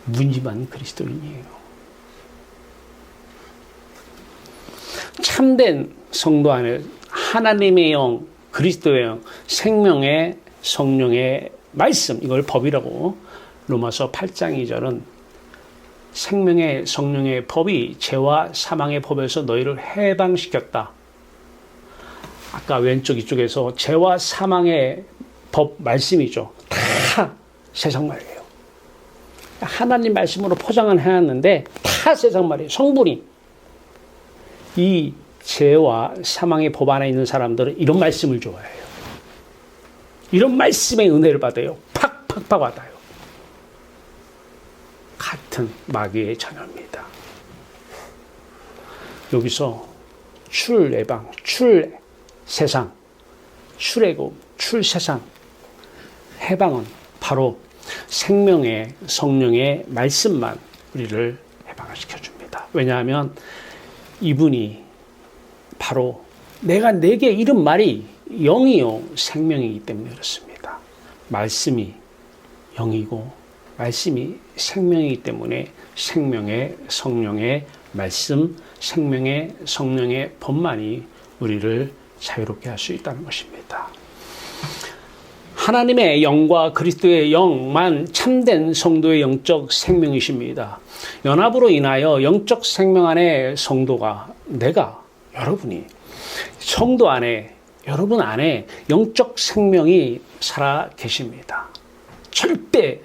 무늬만 그리스도인이에요. 참된 성도 안에 하나님의 영, 그리스도의 영, 생명의 성령의 말씀, 이걸 법이라고 로마서 8장 2절은 생명의 성령의 법이 죄와 사망의 법에서 너희를 해방시켰다. 아까 왼쪽 이쪽에서 죄와 사망의 법 말씀이죠. 다 세상 말이에요. 하나님 말씀으로 포장은 해놨는데 다 세상 말이에요. 성분이. 이 죄와 사망의 법 안에 있는 사람들은 이런 말씀을 좋아해요. 이런 말씀의 은혜를 받아요. 팍팍 받아요. 같은 마귀의 자녀입니다. 여기서 출애방, 출세상, 출애굽, 출세상, 해방은 바로 생명의 성령의 말씀만 우리를 해방을 시켜줍니다. 왜냐하면 이분이 바로 내게 이런 말이 영이요 생명이기 때문에 그렇습니다. 말씀이 영이고 말씀이 생명이기 때문에 생명의 성령의 말씀, 생명의 성령의 법만이 우리를 자유롭게 할 수 있다는 것입니다. 하나님의 영과 그리스도의 영만 참된 성도의 영적 생명이십니다. 연합으로 인하여 영적 생명 안에 성도가 여러분이 성도 안에 여러분 안에 영적 생명이 살아 계십니다. 절대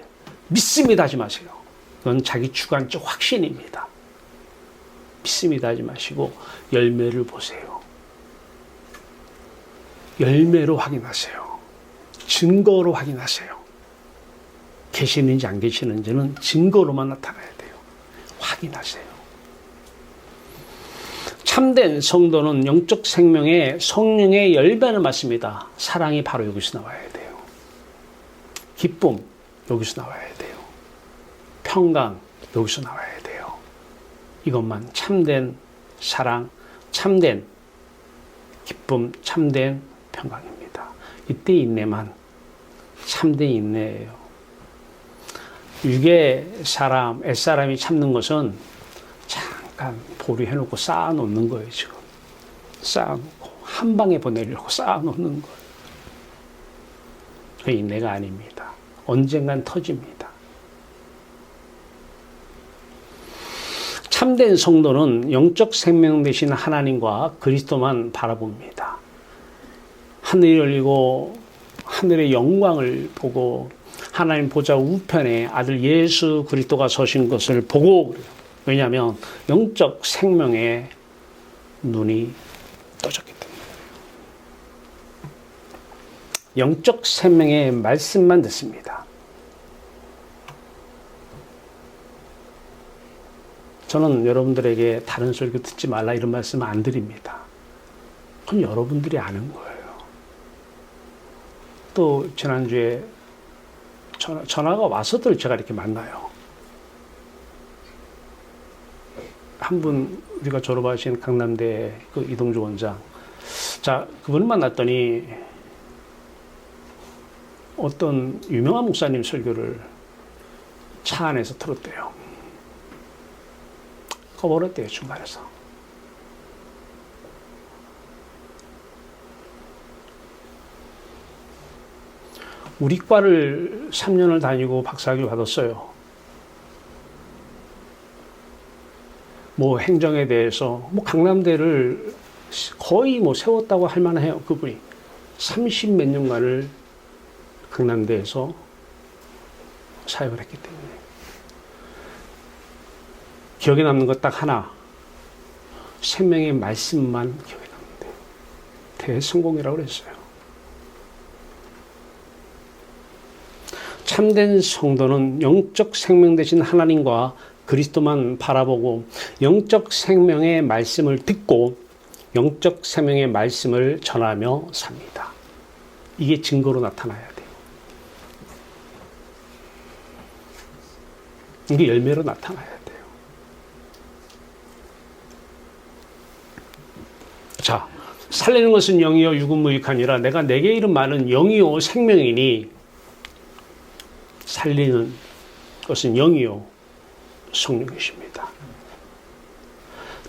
믿습니다 하지 마세요. 그건 자기 주관적 확신입니다. 믿습니다 하지 마시고 열매를 보세요. 열매로 확인하세요. 증거로 확인하세요. 계시는지 안 계시는지는 증거로만 나타나야 돼요. 확인하세요. 참된 성도는 영적 생명의 성령의 열매를 맞습니다. 사랑이 바로 여기서 나와야 돼요. 기쁨 여기서 나와야 돼요. 평강 여기서 나와야 돼요. 이것만 참된 사랑, 참된 기쁨, 참된 평강입니다. 이때 인내만 참된 인내예요. 육의 사람, 옛사람이 참는 것은 잠깐 보류해놓고 쌓아놓는 거예요. 지금 쌓아놓고 한 방에 보내려고 쌓아놓는 거예요. 그 인내가 아닙니다. 언젠간 터집니다. 참된 성도는 영적 생명 되신 하나님과 그리스도만 바라봅니다. 하늘이 열리고 하늘의 영광을 보고 하나님 보좌 우편에 아들 예수 그리스도가 서신 것을 보고, 왜냐하면 영적 생명의 눈이 떠졌기 때문에. 영적 생명의 말씀만 듣습니다. 저는 여러분들에게 다른 설교 듣지 말라 이런 말씀 안 드립니다. 그건 여러분들이 아는 거예요. 또 지난주에 전화가 와서들 제가 이렇게 만나요. 한 분 우리가 졸업하신 강남대 그 이동주 원장. 자, 그분을 만났더니 어떤 유명한 목사님 설교를 차 안에서 들었대요. 꺼버렸대요, 중간에서. 우리 과를 3년을 다니고 박사학위 받았어요. 뭐 행정에 대해서 뭐 강남대를 거의 뭐 세웠다고 할 만해요. 그분이 30몇 년간을 강남대에서 사역을 했기 때문에. 기억에 남는 것 딱 하나, 생명의 말씀만 기억에 남는데 대성공이라고 그랬어요. 참된 성도는 영적 생명 되신 하나님과 그리스도만 바라보고 영적 생명의 말씀을 듣고 영적 생명의 말씀을 전하며 삽니다. 이게 증거로 나타나야 돼요. 이게 열매로 나타나야 돼요. 자, 살리는 것은 영이요 육은 무익하니라. 내가 내게 이른 말은 영이요 생명이니 살리는 것은 영이요 성령이십니다.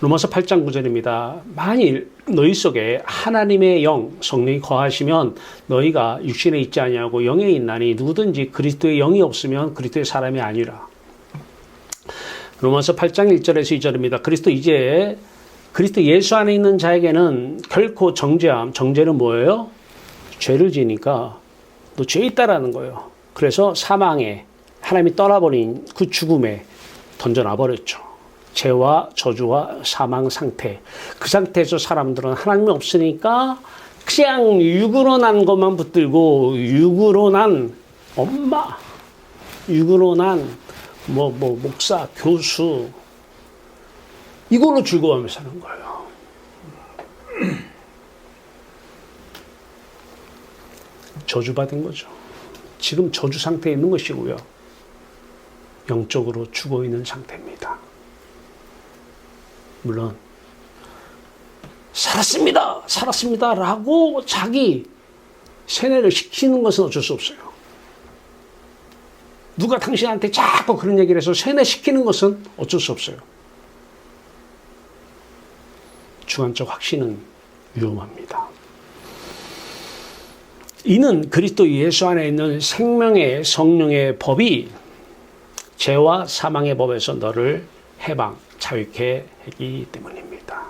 로마서 8장 9절입니다. 만일 너희 속에 하나님의 영, 성령이 거하시면 너희가 육신에 있지 아니하고 영에 있나니 누구든지 그리스도의 영이 없으면 그리스도의 사람이 아니라. 로마서 8장 1절에서 2절입니다. 그리스도 예수 안에 있는 자에게는 결코 정죄는 뭐예요? 죄를 지니까 너 죄 있다라는 거예요. 그래서 사망에 하나님이 떠나버린 그 죽음에 던져놔버렸죠. 죄와 저주와 사망 상태. 그 상태에서 사람들은 하나님이 없으니까 그냥 육으로 난 것만 붙들고 육으로 난 엄마, 육으로 난 목사, 교수 이걸로 즐거워하며 사는 거예요. 저주받은 거죠. 지금 저주 상태에 있는 것이고요. 영적으로 죽어 있는 상태입니다. 물론 살았습니다 라고 자기 세뇌를 시키는 것은 어쩔 수 없어요. 누가 당신한테 자꾸 그런 얘기를 해서 세뇌시키는 것은 어쩔 수 없어요. 주관적 확신은 위험합니다. 이는 그리스도 예수 안에 있는 생명의 성령의 법이 죄와 사망의 법에서 너를 자유케 하기 때문입니다.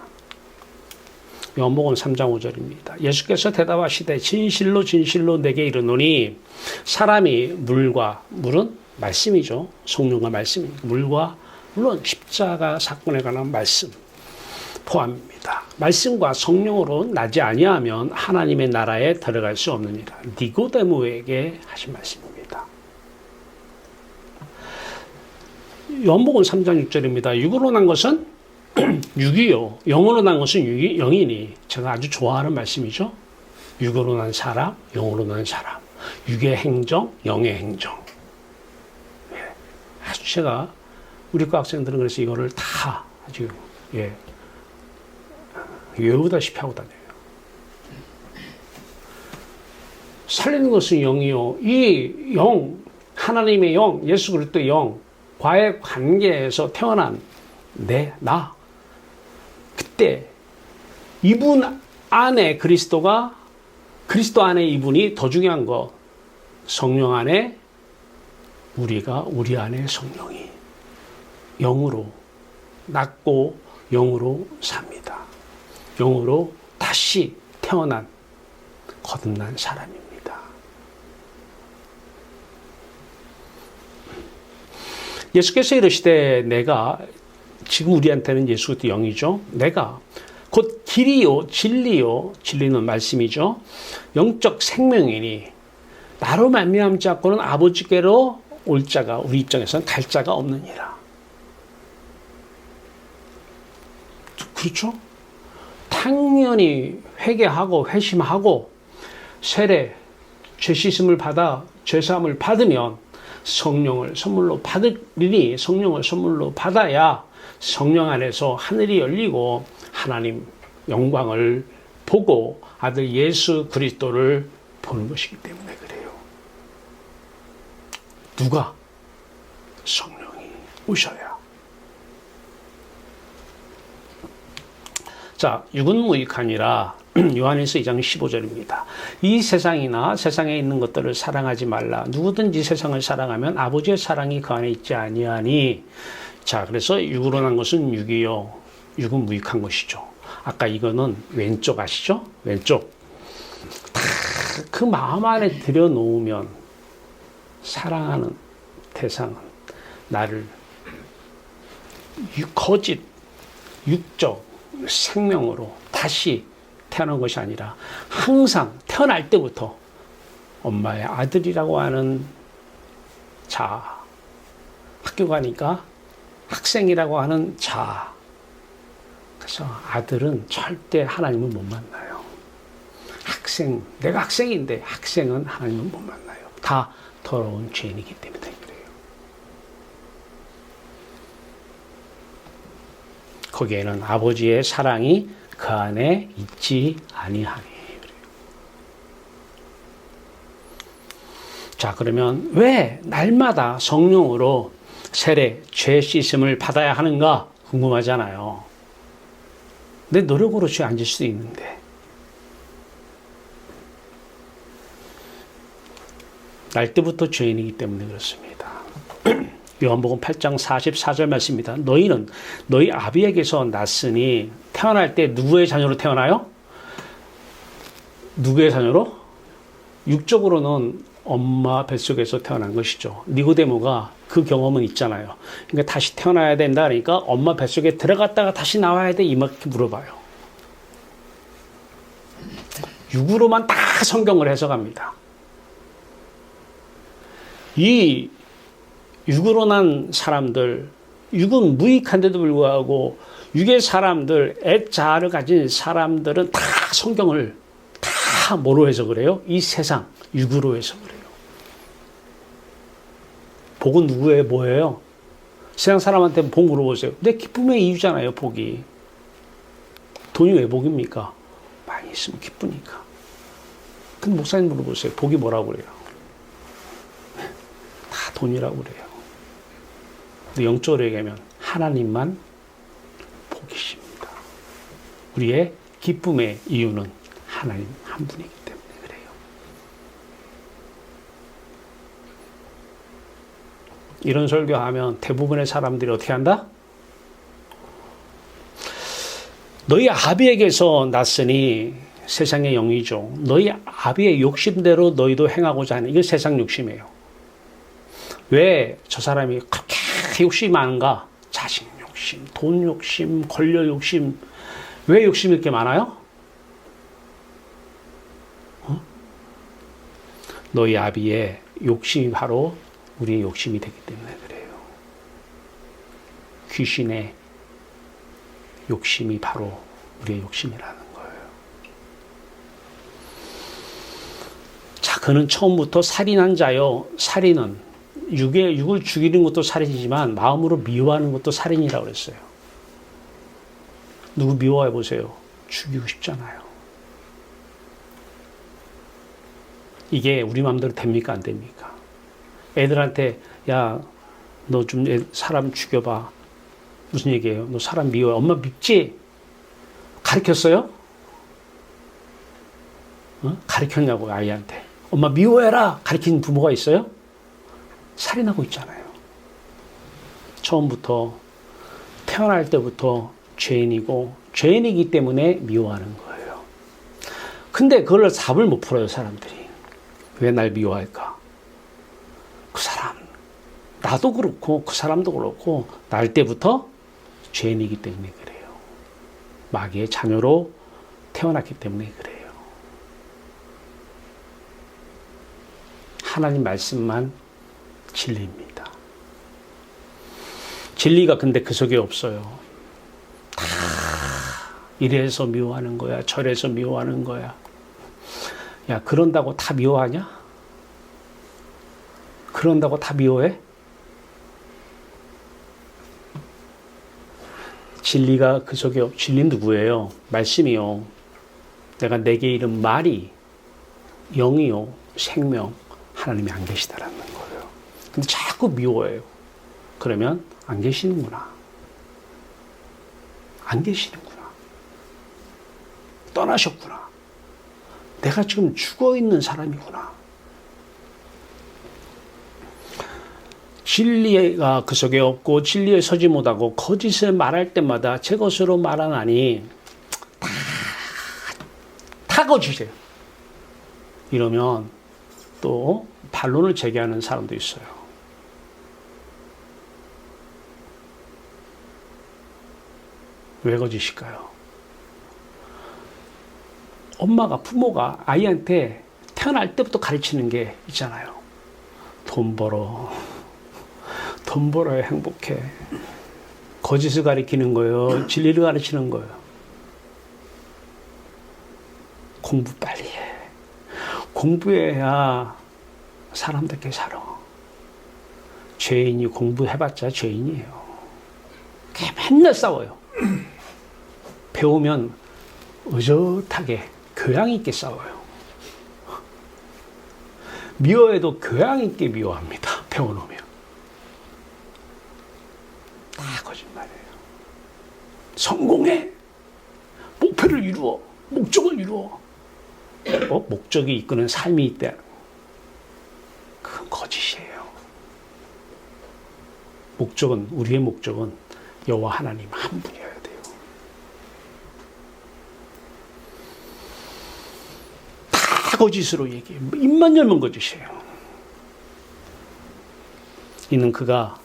요한복음 3장 5절입니다. 예수께서 대답하시되 진실로 진실로 내게 이르노니 사람이 물은 말씀이죠. 성령과 말씀입니다. 물론 십자가 사건에 관한 말씀 포함입니다. 말씀과 성령으로 나지 아니하면 하나님의 나라에 들어갈 수 없느니라. 니고데모에게 하신 말씀입니다. 요한복음 3장 6절입니다. 육으로 난 것은 육이요. 영으로 난 것은 영이니. 제가 아주 좋아하는 말씀이죠. 육으로 난 사람, 영으로 난 사람. 육의 행정, 영의 행정. 아주 제가 우리 과 학생들은 그래서 이거를 다 아주 외우다시피 하고 다녀요. 살리는 것은 영이요. 이 영, 하나님의 영, 예수 그리스도의 영과의 관계에서 태어난 나. 그때 이분 안에 그리스도 안에 이분이 더 중요한 거. 성령 안에 우리 안에 성령이 영으로 낳고 영으로 삽니다. 영으로 다시 태어난 거듭난 사람입니다. 예수께서 이르시되 내가, 지금 우리한테는 예수 그리스도 영이죠. 내가 곧 길이요 진리요, 진리는 말씀이죠. 영적 생명이니 나로 말미암지 않고는 아버지께로 올 자가, 우리 입장에서는 갈 자가 없느니라. 그렇죠? 당연히 회개하고 회심하고 세례, 죄 씻음을 받아 죄사함을 받으면 성령을 선물로 받으리니, 성령을 선물로 받아야 성령 안에서 하늘이 열리고 하나님 영광을 보고 아들 예수 그리스도를 보는 것이기 때문에 그래요. 누가? 성령이 오셔야. 자, 육은 무익하니라. 요한일서 2장 15절입니다. 이 세상이나 세상에 있는 것들을 사랑하지 말라. 누구든지 세상을 사랑하면 아버지의 사랑이 그 안에 있지 아니하니. 자, 그래서 육으로 난 것은 육이요, 육은 무익한 것이죠. 아까 이거는 왼쪽 아시죠? 왼쪽. 다 그 마음 안에 들여놓으면 사랑하는 대상은 나를 거짓 육적 생명으로 다시 태어난 것이 아니라 항상 태어날 때부터 엄마의 아들이라고 하는 자, 학교 가니까 학생이라고 하는 자. 그래서 아들은 절대 하나님을 못 만나요. 학생, 내가 학생인데 학생은 하나님을 못 만나요. 다 더러운 죄인이기 때문에 그래요. 거기에는 아버지의 사랑이 그 안에 있지 아니하니. 자, 그러면 왜 날마다 성령으로 세례, 죄 씻음을 받아야 하는가 궁금하잖아요. 내 노력으로 죄 안 질 수도 있는데. 날 때부터 죄인이기 때문에 그렇습니다. 요한복음 8장 44절 말씀입니다. 너희는 너희 아비에게서 났으니, 태어날 때 누구의 자녀로 태어나요? 누구의 자녀로? 육적으로는 엄마 뱃속에서 태어난 것이죠. 니고데모가 그 경험은 있잖아요. 그러니까 다시 태어나야 된다 그러니까 엄마 뱃속에 들어갔다가 다시 나와야 돼, 이렇게 물어봐요. 육으로만 다 성경을 해석합니다. 이 육으로 난 사람들, 육은 무익한데도 불구하고 육의 사람들, 애자를 가진 사람들은 다 성경을 다 뭐로 해석을 해요? 이 세상 육으로 해석을 해요. 복은 누구의 뭐예요? 세상 사람한테 복 물어보세요. 내 기쁨의 이유잖아요, 복이. 돈이 왜 복입니까? 많이 있으면 기쁘니까. 근데 목사님 물어보세요. 복이 뭐라고 그래요? 다 돈이라고 그래요. 근데 영적으로 얘기하면 하나님만 복이십니다. 우리의 기쁨의 이유는 하나님 한 분이기 때문에 그래요. 이런 설교하면 대부분의 사람들이 어떻게 한다? 너희 아비에게서 났으니, 세상의 영이죠. 너희 아비의 욕심대로 너희도 행하고자 하는, 이게 세상 욕심이에요. 왜 저 사람이 그렇게 욕심이 많은가? 자식 욕심, 돈 욕심, 권력 욕심. 왜 욕심이 이렇게 많아요? 너희 아비의 욕심이 바로 우리의 욕심이 되기 때문에 그래요. 귀신의 욕심이 바로 우리의 욕심이라는 거예요. 자, 그는 처음부터 살인한 자요. 살인은 육을 죽이는 것도 살인이지만 마음으로 미워하는 것도 살인이라고 그랬어요. 누구 미워해 보세요. 죽이고 싶잖아요. 이게 우리 마음대로 됩니까? 안 됩니까? 애들한테 야, 너 좀 사람 죽여봐. 무슨 얘기예요? 너 사람 미워해. 엄마 밉지? 가르쳤어요? 가르쳤냐고, 아이한테. 엄마 미워해라. 가르치는 부모가 있어요? 살인하고 있잖아요. 처음부터, 태어날 때부터 죄인이고, 죄인이기 때문에 미워하는 거예요. 근데 그걸 답을 못 풀어요, 사람들이. 왜 날 미워할까? 그 사람, 나도 그렇고 그 사람도 그렇고 날 때부터 죄인이기 때문에 그래요. 마귀의 자녀로 태어났기 때문에 그래요. 하나님 말씀만 진리입니다. 진리가 근데 그 속에 없어요. 다 이래서 미워하는 거야. 저래서 미워하는 거야. 야, 그런다고 다 미워하냐? 그런다고 다 미워해? 진리가 그 속에, 진리는 누구예요? 말씀이요. 내가 내게 이른 말이 영이요, 생명, 하나님이 안 계시다라는 거예요. 근데 자꾸 미워해요. 그러면 안 계시는구나. 안 계시는구나. 떠나셨구나. 내가 지금 죽어 있는 사람이구나. 진리가 그 속에 없고 진리에 서지 못하고 거짓을 말할 때마다 제 것으로 말하나니 다 거짓이에요. 이러면 또 반론을 제기하는 사람도 있어요. 왜 거짓일까요? 엄마가, 부모가 아이한테 태어날 때부터 가르치는 게 있잖아요. 돈 벌어야 행복해. 거짓을 가르치는 거예요. 진리를 가르치는 거예요. 공부 빨리 해. 공부해야 사람답게 살아. 죄인이 공부해봤자 죄인이에요. 맨날 싸워요. 배우면 의젓하게 교양 있게 싸워요. 미워해도 교양 있게 미워합니다. 배워놓으면. 다 거짓말이에요. 성공해. 목표를 이루어. 목적을 이루어. 목적이 이끄는 삶이 있다. 그건 거짓이에요. 우리의 목적은 여호와 하나님 한 분이어야 돼요. 다 거짓으로 얘기해요. 입만 열면 거짓이에요. 이는 그가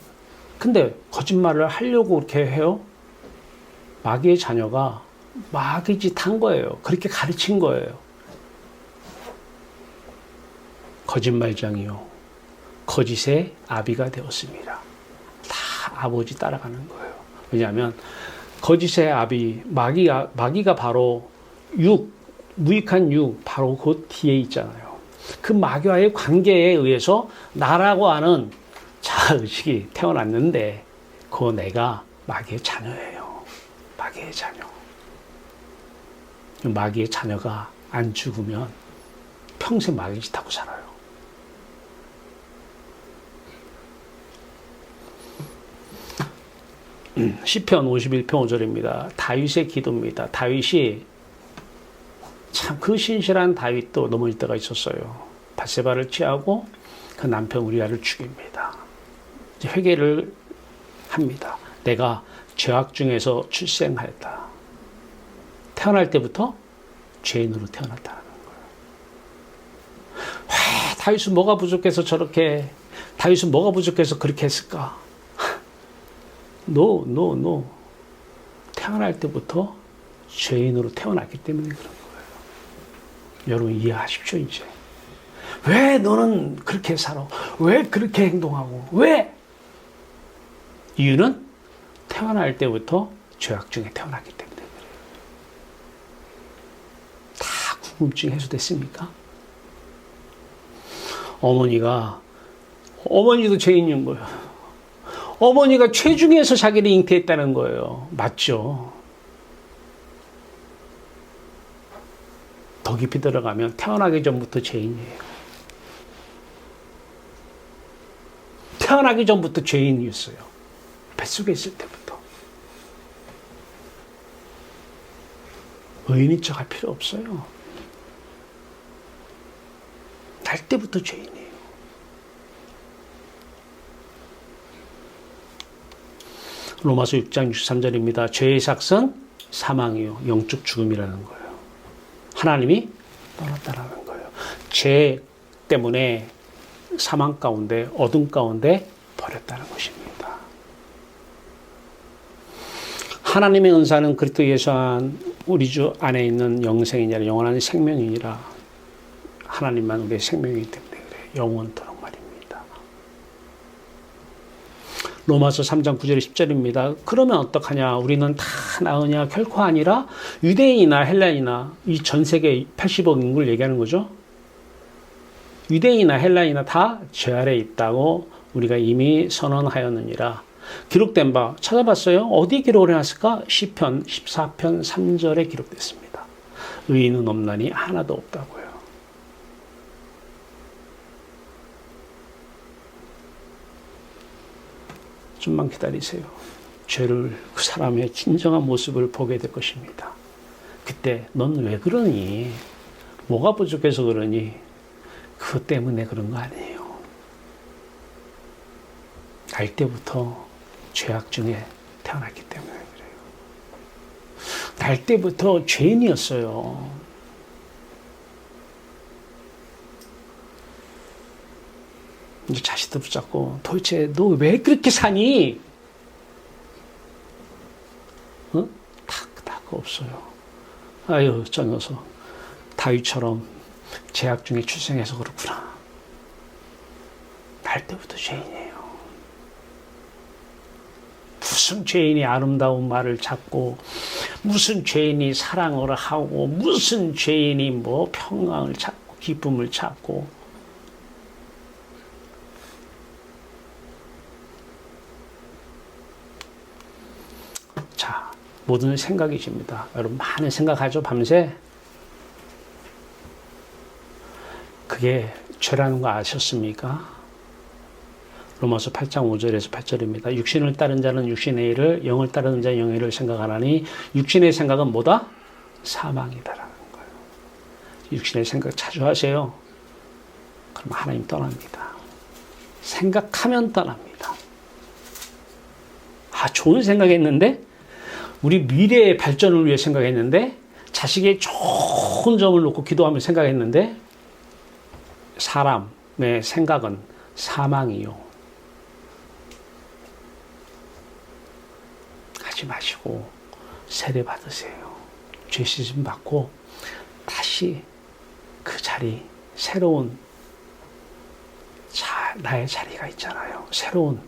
근데 거짓말을 하려고 그렇게 해요? 마귀의 자녀가 마귀 짓 한 거예요. 그렇게 가르친 거예요. 거짓말장이요. 거짓의 아비가 되었습니다. 다 아버지 따라가는 거예요. 왜냐하면 거짓의 아비, 마귀가 바로 무익한 육, 바로 그 뒤에 있잖아요. 그 마귀와의 관계에 의해서 나라고 하는 자아의식이 태어났는데 그 내가 마귀의 자녀예요. 마귀의 자녀. 마귀의 자녀가 안 죽으면 평생 마귀 짓하고 살아요. 시편 51편 5절입니다. 다윗의 기도입니다. 다윗이 참 그 신실한 다윗도 넘어질 때가 있었어요. 밧세바를 취하고 그 남편 우리아를 죽입니다. 이제 회개를 합니다. 내가 죄악 중에서 출생하였다. 태어날 때부터 죄인으로 태어났다는 거예요. 왜 다윗은 뭐가 부족해서 저렇게, 다윗은 뭐가 부족해서 그렇게 했을까? No. 태어날 때부터 죄인으로 태어났기 때문에 그런 거예요. 여러분 이해하십시오, 이제. 왜 너는 그렇게 살아? 왜 그렇게 행동하고? 왜? 이유는 태어날 때부터 죄악 중에 태어났기 때문에 그래요. 다 궁금증 해소됐습니까? 어머니도 죄인인 거예요. 어머니가 죄 중에서 자기를 잉태했다는 거예요. 맞죠? 더 깊이 들어가면 태어나기 전부터 죄인이에요. 태어나기 전부터 죄인이었어요. 뱃속에 있을 때부터. 의인인 척할 필요 없어요. 날 때부터 죄인이에요. 로마서 6장 63절입니다. 죄의 삭은 사망이요 영적 죽음이라는 거예요. 하나님이 떠났다라는 거예요. 죄 때문에 사망 가운데, 어둠 가운데 버렸다는 것입니다. 하나님의 은사는 그리스도 예수 안 우리 주 안에 있는 영생이니라 영원한 생명이니라. 하나님만 우리의 생명이기 때문에 그래. 영원토록 말입니다. 로마서 3장 9절 10절입니다. 그러면 어떡하냐? 우리는 다 나으냐? 결코 아니라 유대인이나 헬라인이나 이 전 세계 80억 인구를 얘기하는 거죠. 유대인이나 헬라인이나 다 죄 아래 있다고 우리가 이미 선언하였느니라. 기록된 바 찾아봤어요. 어디에 기록을 해놨을까? 시편 14편 3절에 기록됐습니다. 의인은 없나니 하나도 없다고요. 좀만 기다리세요. 죄를 그 사람의 진정한 모습을 보게 될 것입니다. 그때 넌 왜 그러니? 뭐가 부족해서 그러니? 그것 때문에 그런 거 아니에요. 날 때부터 죄악 중에 태어났기 때문에 그래요. 날 때부터 죄인이었어요. 이제 자식도 붙잡고 도대체 너 왜 그렇게 사니? 어? 다 없어요. 아유 저 녀석 다윗처럼 죄악 중에 출생해서 그렇구나. 날 때부터 죄인이에요. 무슨 죄인이 아름다운 말을 찾고 무슨 죄인이 사랑을 하고 무슨 죄인이 뭐 평강을 찾고 기쁨을 찾고 자 모든 생각이십니다. 여러분 많은 생각하죠 밤새. 그게 죄라는 거 아셨습니까? 로마서 8장 5절에서 8절입니다. 육신을 따른 자는 육신의 일을, 영을 따르는 자는 영의 일을 생각하나니 육신의 생각은 뭐다? 사망이다라는 거예요. 육신의 생각 자주 하세요. 그럼 하나님 떠납니다. 생각하면 떠납니다. 아, 좋은 생각했는데? 우리 미래의 발전을 위해 생각했는데? 자식의 좋은 점을 놓고 기도하며 생각했는데? 사람의 생각은 사망이요. 하지 마시고 세례 받으세요. 죄 씻음 받고 다시 그 자리, 새로운 나의 자리가 있잖아요. 새로운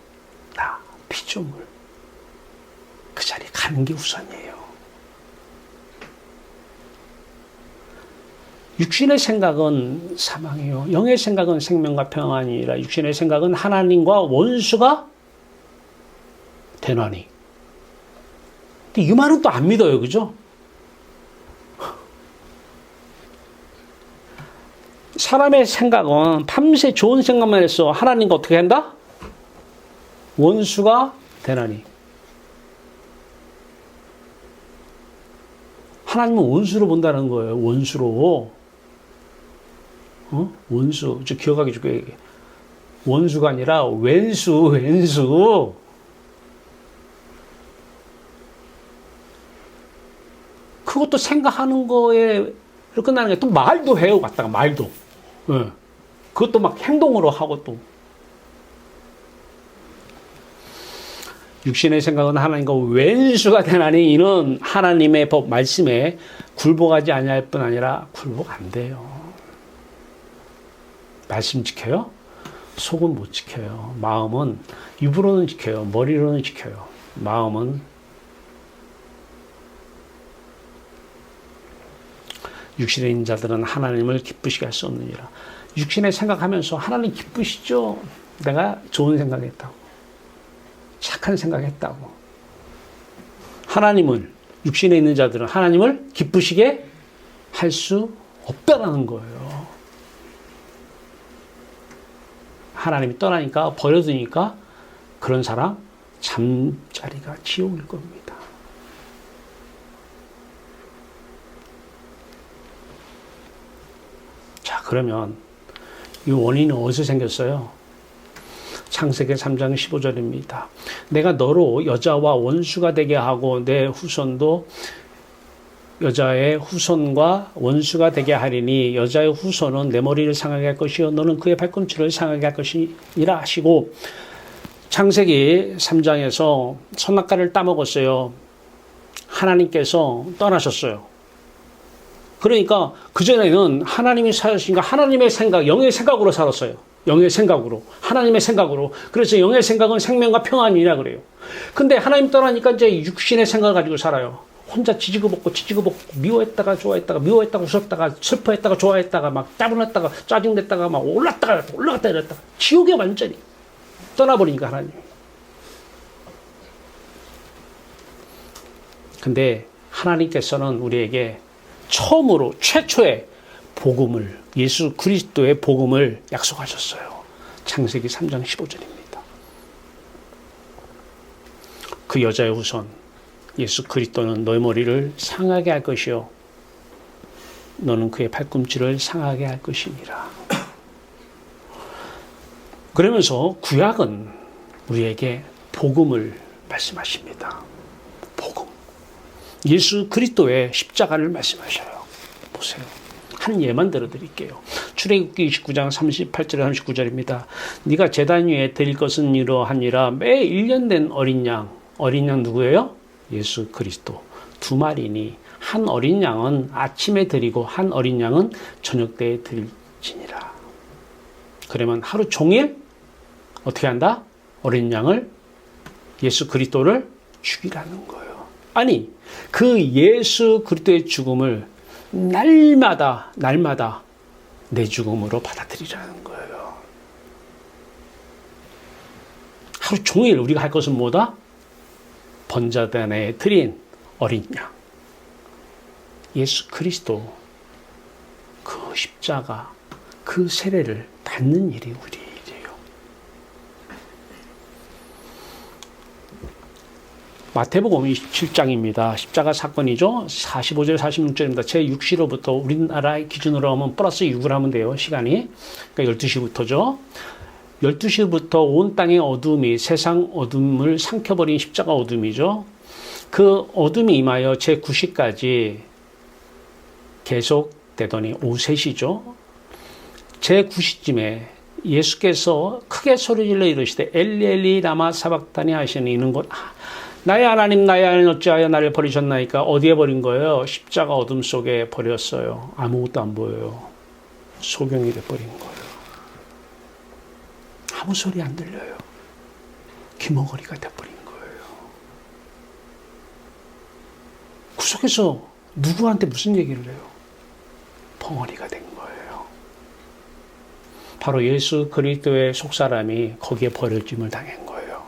나, 피조물. 그 자리 가는 게 우선이에요. 육신의 생각은 사망이요. 영의 생각은 생명과 평안이라. 육신의 생각은 하나님과 원수가 되나니. 근데 이 말은 또 안 믿어요. 그죠? 사람의 생각은 밤새 좋은 생각만 했어. 하나님과 어떻게 한다? 원수가 되나니. 하나님은 원수로 본다는 거예요. 원수로. 원수. 저 기억하기 좋게. 원수가 아니라 왼수. 그것도 생각하는 거에 끝나는 게 또 말도 해요. 갖다가 말도. 네. 그것도 막 행동으로 하고 또. 육신의 생각은 하나님과 왼수가 되나니 이는 하나님의 법 말씀에 굴복하지 아니할 뿐 아니라 굴복 안 돼요. 말씀 지켜요? 속은 못 지켜요. 마음은 입으로는 지켜요. 머리로는 지켜요. 마음은 육신에 있는 자들은 하나님을 기쁘시게 할 수 없느니라. 육신에 생각하면서 하나님 기쁘시죠? 내가 좋은 생각했다고. 착한 생각했다고. 하나님은 육신에 있는 자들은 하나님을 기쁘시게 할 수 없다라는 거예요. 하나님이 떠나니까 버려두니까 그런 사람 잠자리가 지옥일 겁니다. 자, 그러면 이 원인은 어디서 생겼어요? 창세기 3장 15절입니다. 내가 너로 여자와 원수가 되게 하고 내 후손도 여자의 후손과 원수가 되게 하리니 여자의 후손은 내 머리를 상하게 할 것이요 너는 그의 발꿈치를 상하게 할 것이니라 하시고 창세기 3장에서 선악과를 따먹었어요. 하나님께서 떠나셨어요. 그러니까 그전에는 하나님이 사셨으니까 하나님의 생각, 영의 생각으로 살았어요. 영의 생각으로, 하나님의 생각으로. 그래서 영의 생각은 생명과 평안이라 그래요. 근데 하나님 떠나니까 이제 육신의 생각을 가지고 살아요. 혼자 지지고 볶고 미워했다가 좋아했다가 미워했다가 웃었다가 슬퍼했다가 좋아했다가 막 짜증냈다가 짜증냈다가 막 올랐다가 올라갔다 이랬다가 지옥에 완전히 떠나버리니까 하나님. 근데 하나님께서는 우리에게 처음으로 최초의 복음을, 예수 그리스도의 복음을 약속하셨어요. 창세기 3장 15절입니다. 그 여자의 후손 예수 그리스도는 너의 머리를 상하게 할 것이요 너는 그의 발꿈치를 상하게 할 것이니라. 그러면서 구약은 우리에게 복음을 말씀하십니다. 복음. 예수 그리스도의 십자가를 말씀하셔요. 보세요. 한 예만 들어드릴게요. 출애굽기 29장 38절 39절입니다. 네가 제단 위에 드릴 것은 이러하니라. 매 1년 된 어린 양 누구예요? 예수 그리스도 2마리니 한 어린 양은 아침에 드리고 한 어린 양은 저녁 때에 드릴지니라. 그러면 하루 종일 어떻게 한다? 어린 양을 예수 그리스도를 죽이라는 거예요. 아니 그 예수 그리스도의 죽음을 날마다 내 죽음으로 받아들이라는 거예요. 하루 종일 우리가 할 것은 뭐다? 번제단에 드린 어린 양 예수 그리스도 그 십자가 그 세례를 받는 일이 우리 일이에요. 마태복음 27장입니다. 십자가 사건이죠. 45절 46절입니다. 제6시로부터 우리나라의 기준으로 하면 플러스 6을 하면 돼요. 시간이. 그러니까 12시부터죠. 12시부터 온 땅의 어둠이 세상 어둠을 삼켜버린 십자가 어둠이죠. 그 어둠이 임하여 제9시까지 계속되더니 오후 3시죠. 제9시쯤에 예수께서 크게 소리질러 이르시되 엘리 엘리 라마 사박다니 하시니 이는 곧 나의 하나님 어찌하여 나를 버리셨나이까. 어디에 버린 거예요? 십자가 어둠 속에 버렸어요. 아무것도 안 보여요. 소경이 돼버린 거예요. 아무 소리 안 들려요. 귀머거리가 돼버린 거예요. 그 속에서 누구한테 무슨 얘기를 해요? 벙어리가 된 거예요. 바로 예수 그리스도의 속사람이 거기에 버려짐을 당한 거예요.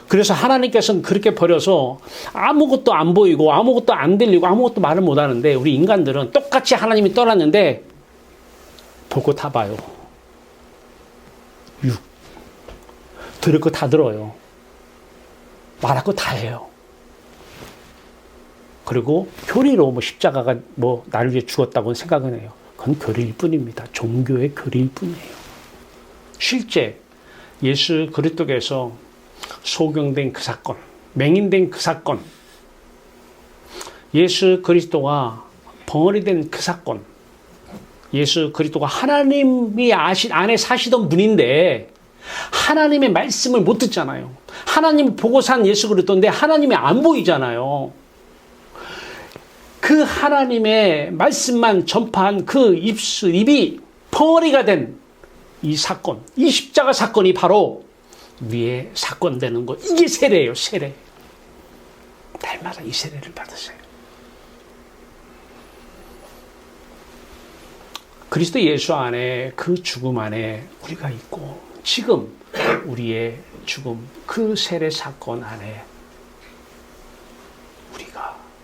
그래서 하나님께서는 그렇게 버려서 아무것도 안 보이고 아무것도 안 들리고 아무것도 말을 못 하는데 우리 인간들은 똑같이 하나님이 떠났는데 볼 거 다 봐요. 들을 거 다 들어요. 말할 거 다 해요. 그리고 교리로 뭐 십자가가 뭐 나를 위해 죽었다고 생각은 해요. 그건 교리일 뿐입니다. 종교의 교리일 뿐이에요. 실제 예수 그리스도께서 소경된 그 사건, 맹인된 그 사건, 예수 그리스도가 벙어리 된 그 사건, 예수 그리스도가 하나님이 안에 사시던 분인데 하나님의 말씀을 못 듣잖아요. 하나님 보고 산 예수 그리스도인데 하나님이 안 보이잖아요. 그 하나님의 말씀만 전파한 그 입이 벙어리가 된 이 사건, 이 십자가 사건이 바로 위에 사건 되는 것. 이게 세례예요, 세례. 날마다 이 세례를 받으세요. 그리스도 예수 안에 그 죽음 안에 우리가 있고 지금 우리의 죽음 그 세례 사건 안에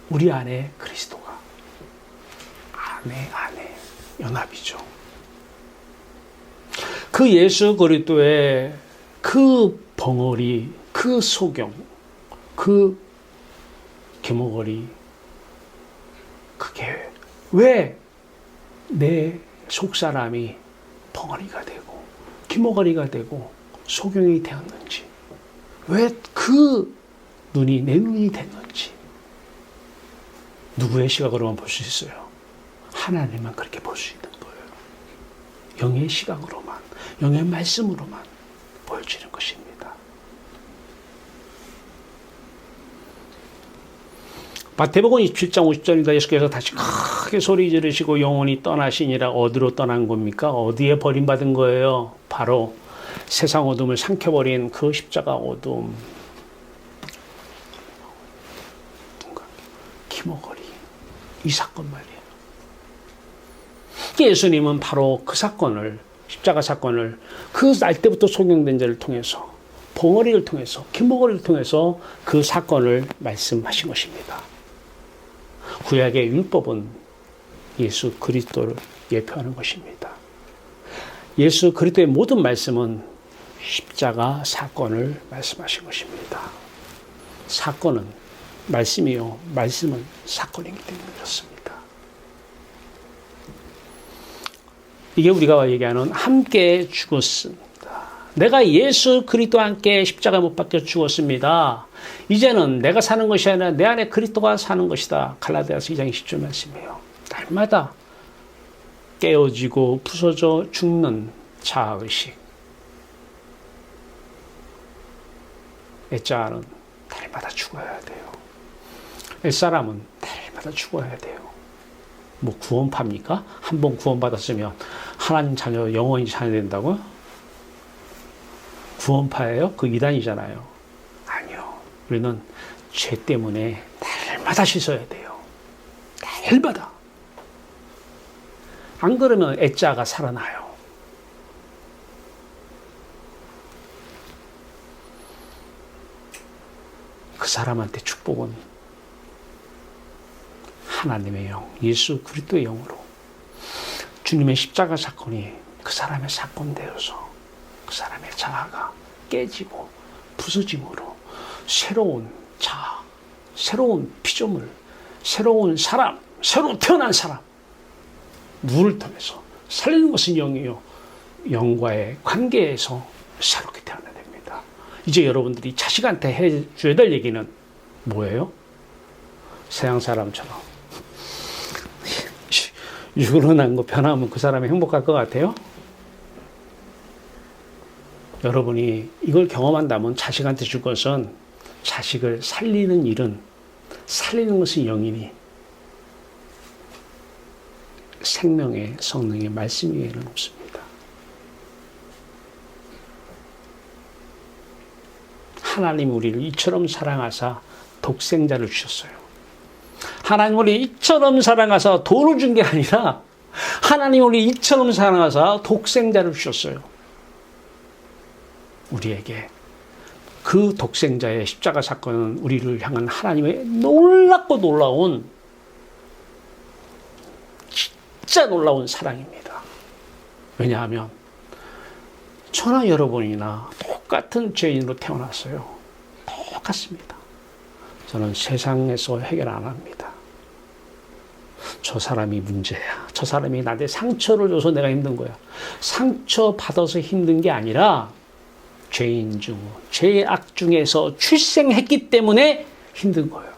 우리 안에 그리스도가 안에 연합이죠. 그 예수 그리스도의 그 벙어리, 그 소경, 그 기머거리, 그게 왜 내 속사람이 벙어리가 되고 기머거리가 되고 소경이 되었는지, 왜 그 눈이 내 눈이 됐는지 누구의 시각으로만 볼 수 있어요? 하나님만 그렇게 볼 수 있는 거예요. 영의 시각으로만, 영의 말씀으로만 보여요. 보여주는 것입니다. 마태복음 27장 50절입니다. 예수께서 다시 크게 소리 지르시고 영원히 떠나시니라. 어디로 떠난 겁니까? 어디에 버림받은 거예요? 바로 세상 어둠을 삼켜버린 그 십자가 어둠. 기모거리. 이 사건 말이에요. 예수님은 바로 그 사건을, 십자가 사건을 그 날 때부터 소경된 자를 통해서, 봉어리를 통해서, 기모거리를 통해서 그 사건을 말씀하신 것입니다. 구약의 율법은 예수 그리스도를 예표하는 것입니다. 예수 그리스도의 모든 말씀은 십자가 사건을 말씀하신 것입니다. 사건은 말씀이요, 말씀은 사건이기 때문에 그렇습니다. 이게 우리가 얘기하는 함께 죽었습니다. 내가 예수 그리스도와 함께 십자가 못 박혀 죽었습니다. 이제는 내가 사는 것이 아니라 내 안에 그리스도가 사는 것이다. 갈라디아서 2장 20절 말씀이에요. 날마다 깨어지고 부서져 죽는 자아의식. 애자는 날마다 죽어야 돼요. 애사람은 날마다 죽어야 돼요. 뭐 구원파입니까? 한 번 구원받았으면 하나님 자녀, 영원히 자녀 된다고요? 구원파예요? 그 이단이잖아요. 아니요. 우리는 죄 때문에 날마다 씻어야 돼요. 날마다. 안 그러면 애자가 살아나요. 그 사람한테 축복은 하나님의 영, 예수 그리스도의 영으로 주님의 십자가 사건이 그 사람의 사건 되어서 그 사람의 자아가 깨지고 부서짐으로 새로운 자아, 새로운 피조물, 새로운 사람, 새로 태어난 사람, 물을 통해서 살리는 것은 영이요, 영과의 관계에서 새롭게 태어나야 됩니다. 이제 여러분들이 자식한테 해줘야 될 얘기는 뭐예요? 서양 사람처럼 육으로 난 거 변하면 그 사람이 행복할 것 같아요? 여러분이 이걸 경험한다면 자식한테 줄 것은, 자식을 살리는 일은, 살리는 것은 영이니 생명의 성령의 말씀 외에는 없습니다. 하나님 우리를 이처럼 사랑하사 독생자를 주셨어요. 하나님 우리 이처럼 사랑하사 돈을 준 게 아니라 하나님 우리 이처럼 사랑하사 독생자를 주셨어요. 우리에게 그 독생자의 십자가 사건은 우리를 향한 하나님의 놀랍고 놀라운, 진짜 놀라운 사랑입니다. 왜냐하면 저나 여러분이나 똑같은 죄인으로 태어났어요. 똑같습니다. 저는 세상에서 해결 안 합니다. 저 사람이 문제야. 저 사람이 나한테 상처를 줘서 내가 힘든 거야. 상처 받아서 힘든 게 아니라 죄인 중, 죄악 중에서 출생했기 때문에 힘든 거예요.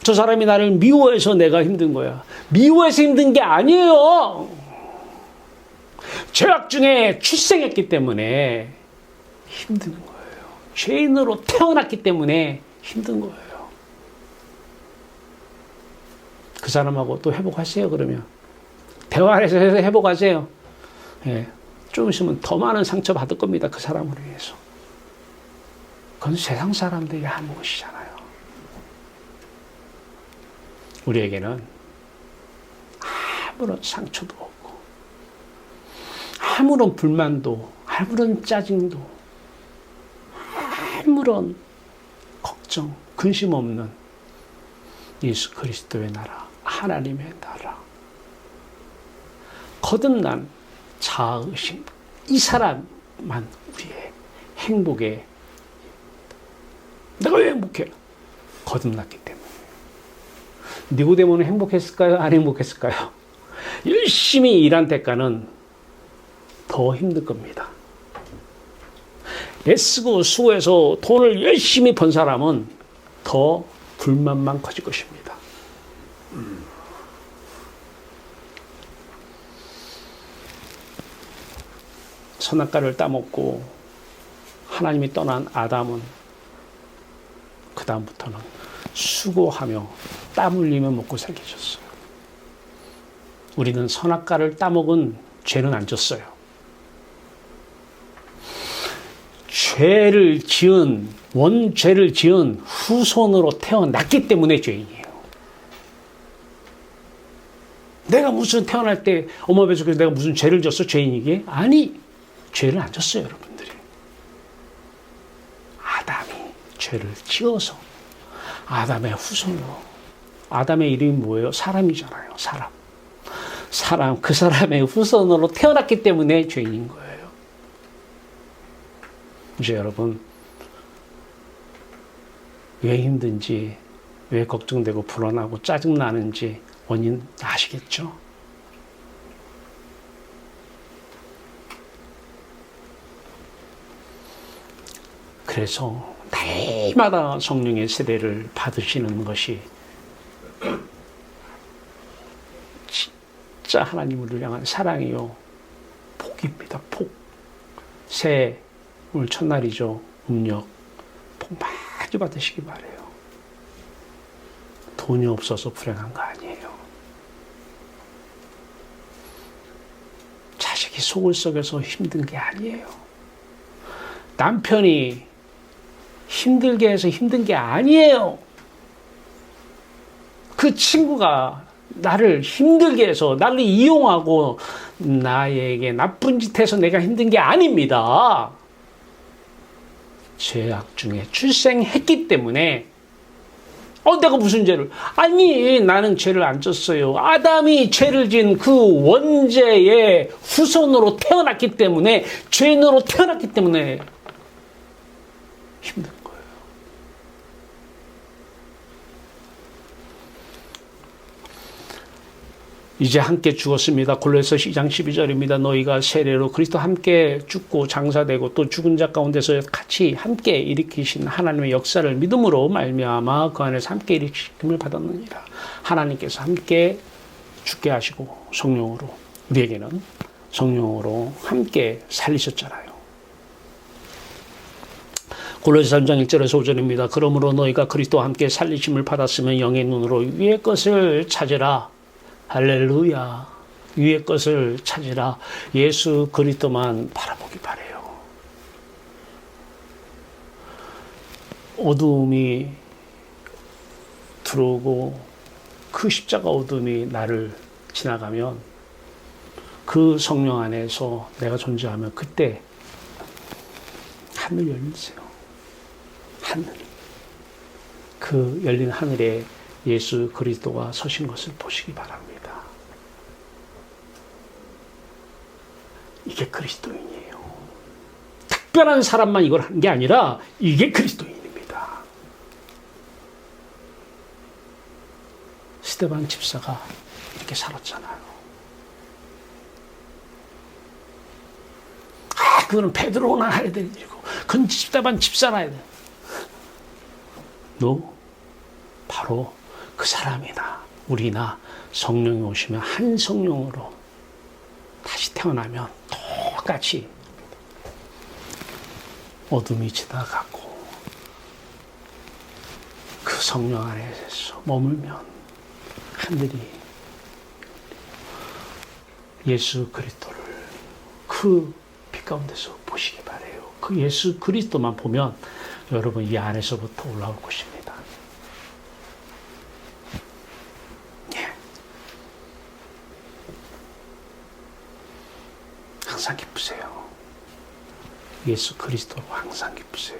저 사람이 나를 미워해서 내가 힘든 거야. 미워해서 힘든 게 아니에요. 죄악 중에 출생했기 때문에 힘든 거예요. 죄인으로 태어났기 때문에 힘든 거예요. 그 사람하고 또 회복하세요, 그러면. 대화해서 해서 회복하세요. 예, 좀 있으면 더 많은 상처 받을 겁니다. 그 사람을 위해서. 그건 세상 사람들이 하는 것이잖아요. 우리에게는 아무런 상처도 없고, 아무런 불만도, 아무런 짜증도, 아무런 걱정, 근심 없는 예수 그리스도의 나라, 하나님의 나라. 거듭난 자아의식, 이 사람만 우리의 행복에, 내가 왜 행복해? 거듭났기 때문에. 니고데모는 행복했을까요? 안 행복했을까요? 열심히 일한 대가는 더 힘들 겁니다. 애쓰고 수고해서 돈을 열심히 번 사람은 더 불만만 커질 것입니다. 선악과를 따먹고 하나님이 떠난 아담은 그 다음부터는 수고하며 땀 흘리며 먹고 살게 해줬어요. 우리는 선악과를 따먹은 죄는 안 졌어요. 원죄를 지은 후손으로 태어났기 때문에 죄인이에요. 내가 무슨 태어날 때 엄마 뱃속에서 내가 무슨 죄를 졌어? 죄인이게? 아니, 죄를 안 졌어요, 여러분들이. 아담이 죄를 지어서 아담의 후손으로. 아담의 이름이 뭐예요? 사람이잖아요, 사람. 그 사람의 후손으로 태어났기 때문에 죄인인 거예요. 이제 여러분, 왜 힘든지, 왜 걱정되고 불안하고 짜증나는지 원인 아시겠죠? 그래서 날마다 성령의 세례를 받으시는 것이 진짜 하나님을 향한 사랑이요, 복입니다. 복. 새해 오늘 첫날이죠. 음력 복 많이 받으시기 바래요. 돈이 없어서 불행한 거 아니에요. 자식이 속을 썩여서 힘든 게 아니에요. 남편이 힘들게 해서 힘든 게 아니에요. 그 친구가 나를 힘들게 해서 나를 이용하고 나에게 나쁜 짓 해서 내가 힘든 게 아닙니다. 죄악 중에 출생했기 때문에 내가 무슨 죄를? 아니, 나는 죄를 안 졌어요. 아담이 죄를 지은 그 원죄의 후손으로 태어났기 때문에, 죄인으로 태어났기 때문에 힘든 거예요. 이제 함께 죽었습니다. 골로새서 2장 12절입니다. 너희가 세례로 그리스도 함께 죽고 장사되고 또 죽은 자 가운데서 같이 함께 일으키신 하나님의 역사를 믿음으로 말미암아 그 안에서 함께 일으키심을 받았느니라. 하나님께서 함께 죽게 하시고 성령으로, 우리에게는 성령으로 함께 살리셨잖아요. 골로새 3장 1절에서 5절입니다. 그러므로 너희가 그리스도와 함께 살리심을 받았으면 영의 눈으로 위의 것을 찾으라. 할렐루야. 위의 것을 찾으라. 예수 그리스도만 바라보기 바래요. 어두움이 들어오고 그 십자가 어둠이 나를 지나가면 그 성령 안에서 내가 존재하면 그때 하늘 열리세요. 하늘. 그 열린 하늘에 예수 그리스도가 서신 것을 보시기 바랍니다. 이게 그리스도인이에요. 특별한 사람만 이걸 하는 게 아니라 이게 그리스도인입니다. 스데반 집사가 이렇게 살았잖아요. 그거는 베드로나 해야 되는 일이고 그건 스데반 집사나 해야 돼. 너 바로 그 사람이나 우리나 성령이 오시면 한 성령으로 다시 태어나면 똑같이 어둠이 지나가고 그 성령 안에서 머물면 하늘이 예수 그리스도를 그 빛 가운데서 보시기 바래요. 그 예수 그리스도만 보면 여러분 이 안에서부터 올라올 것입니다. 항상 기쁘세요. 예수 그리스도로 항상 기쁘세요.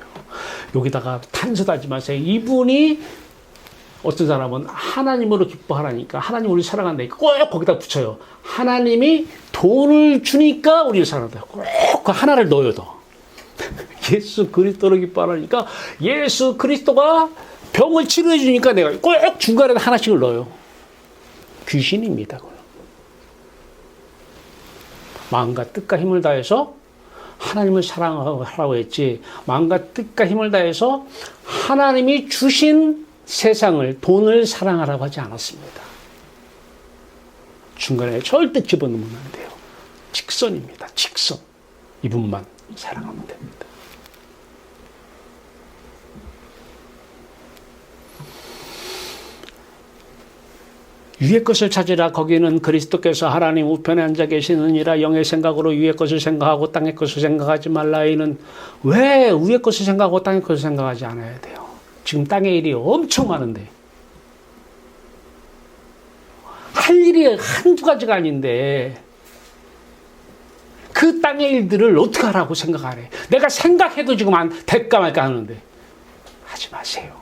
여기다가 탄서도 하지 마세요. 이분이 어떤 사람은 하나님으로 기뻐하라니까 하나님 우리 사랑한다니까 꼭 거기다 붙여요. 하나님이 돈을 주니까 우리를 사랑한다. 꼭 그 하나를 넣어요. 더. 예수 그리스도로 기뻐하라니까 예수 그리스도가 병을 치료해 주니까 내가 꼭 중간에 하나씩을 넣어요. 귀신입니다. 그건. 마음과 뜻과 힘을 다해서 하나님을 사랑하라고 했지 마음과 뜻과 힘을 다해서 하나님이 주신 세상을 돈을 사랑하라고 하지 않았습니다. 중간에 절대 집어넣으면 안 돼요. 직선입니다. 직선. 이분만 사랑하면 됩니다. 위의 것을 찾으라. 거기는 그리스도께서 하나님 우편에 앉아 계시느니라. 영의 생각으로 위의 것을 생각하고 땅의 것을 생각하지 말라. 이는 왜 위의 것을 생각하고 땅의 것을 생각하지 않아야 돼요? 지금 땅의 일이 엄청 많은데, 할 일이 한두 가지가 아닌데 그 땅의 일들을 어떻게 하라고 생각하래. 내가 생각해도 지금 될까 말까 하는데 하지 마세요.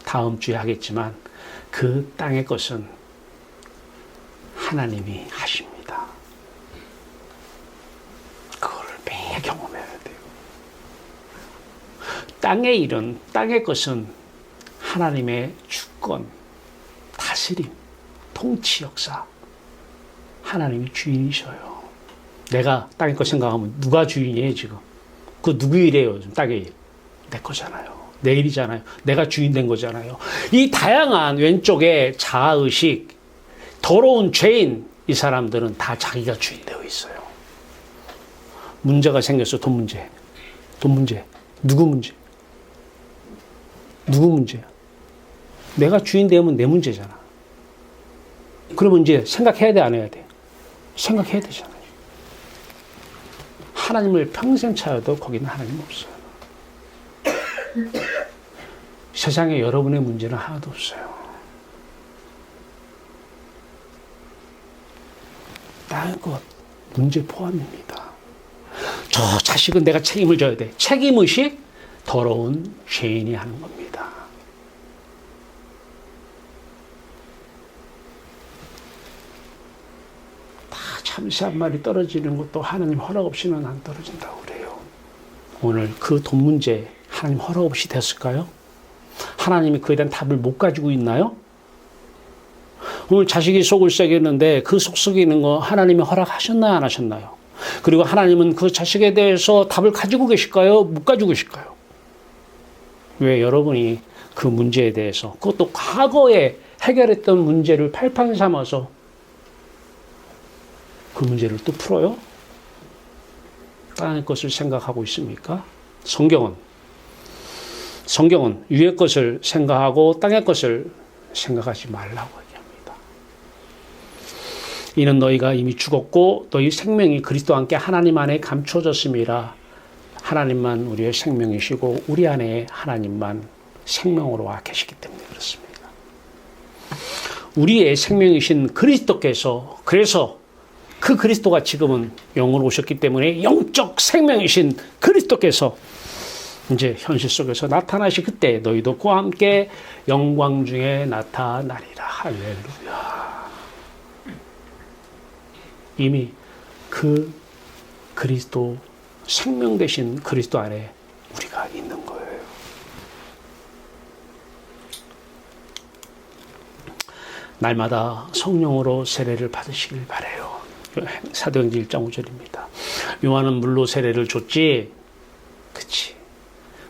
다음 주에 하겠지만 그 땅의 것은 하나님이 하십니다. 그거를 매일 경험해야 돼요. 땅의 일은, 땅의 것은 하나님의 주권, 다스림, 통치 역사, 하나님이 주인이셔요. 내가 땅의 것 생각하면 누가 주인이에요 지금? 그 누구 일이에요 지금 땅의 일? 내 거잖아요. 내 일이잖아요. 내가 주인 된 거잖아요. 이 다양한 왼쪽에 자아의식, 더러운 죄인, 이 사람들은 다 자기가 주인 되어 있어요. 문제가 생겼어. 돈 문제. 돈 문제. 누구 문제? 누구 문제야? 내가 주인 되면 내 문제잖아. 그러면 이제 생각해야 돼, 안 해야 돼? 생각해야 되잖아요. 하나님을 평생 찾아도 거기는 하나님 없어요. 세상에 여러분의 문제는 하나도 없어요. 다른 것 문제 포함입니다. 저 자식은 내가 책임을 져야 돼. 책임의식 더러운 죄인이 하는 겁니다. 다 참새 한 마리 떨어지는 것도 하나님 허락 없이는 안 떨어진다고 그래요. 오늘 그 돈 문제 하나님 허락 없이 됐을까요? 하나님이 그에 대한 답을 못 가지고 있나요? 오늘 자식이 속을 썩였는데 그 속 썩이는 거 하나님이 허락하셨나요? 안 하셨나요? 그리고 하나님은 그 자식에 대해서 답을 가지고 계실까요? 못 가지고 계실까요? 왜 여러분이 그 문제에 대해서, 그것도 과거에 해결했던 문제를 발판 삼아서 그 문제를 또 풀어요? 땅의 것을 생각하고 있습니까? 성경은 위의 것을 생각하고 땅의 것을 생각하지 말라고 얘기합니다. 이는 너희가 이미 죽었고 너희 생명이 그리스도와 함께 하나님 안에 감춰졌음이라. 하나님만 우리의 생명이시고 우리 안에 하나님만 생명으로 와 계시기 때문에 그렇습니다. 우리의 생명이신 그리스도께서, 그래서 그 그리스도가 지금은 영으로 오셨기 때문에 영적 생명이신 그리스도께서 이제 현실 속에서 나타나시 그때 너희도 그와 함께 영광 중에 나타나리라. 할렐루야. 이미 그 그리스도, 생명 되신 그리스도 안에 우리가 있는 거예요. 날마다 성령으로 세례를 받으시길 바라요. 사도행전 1장 5절입니다. 요한은 물로 세례를 줬지. 그치.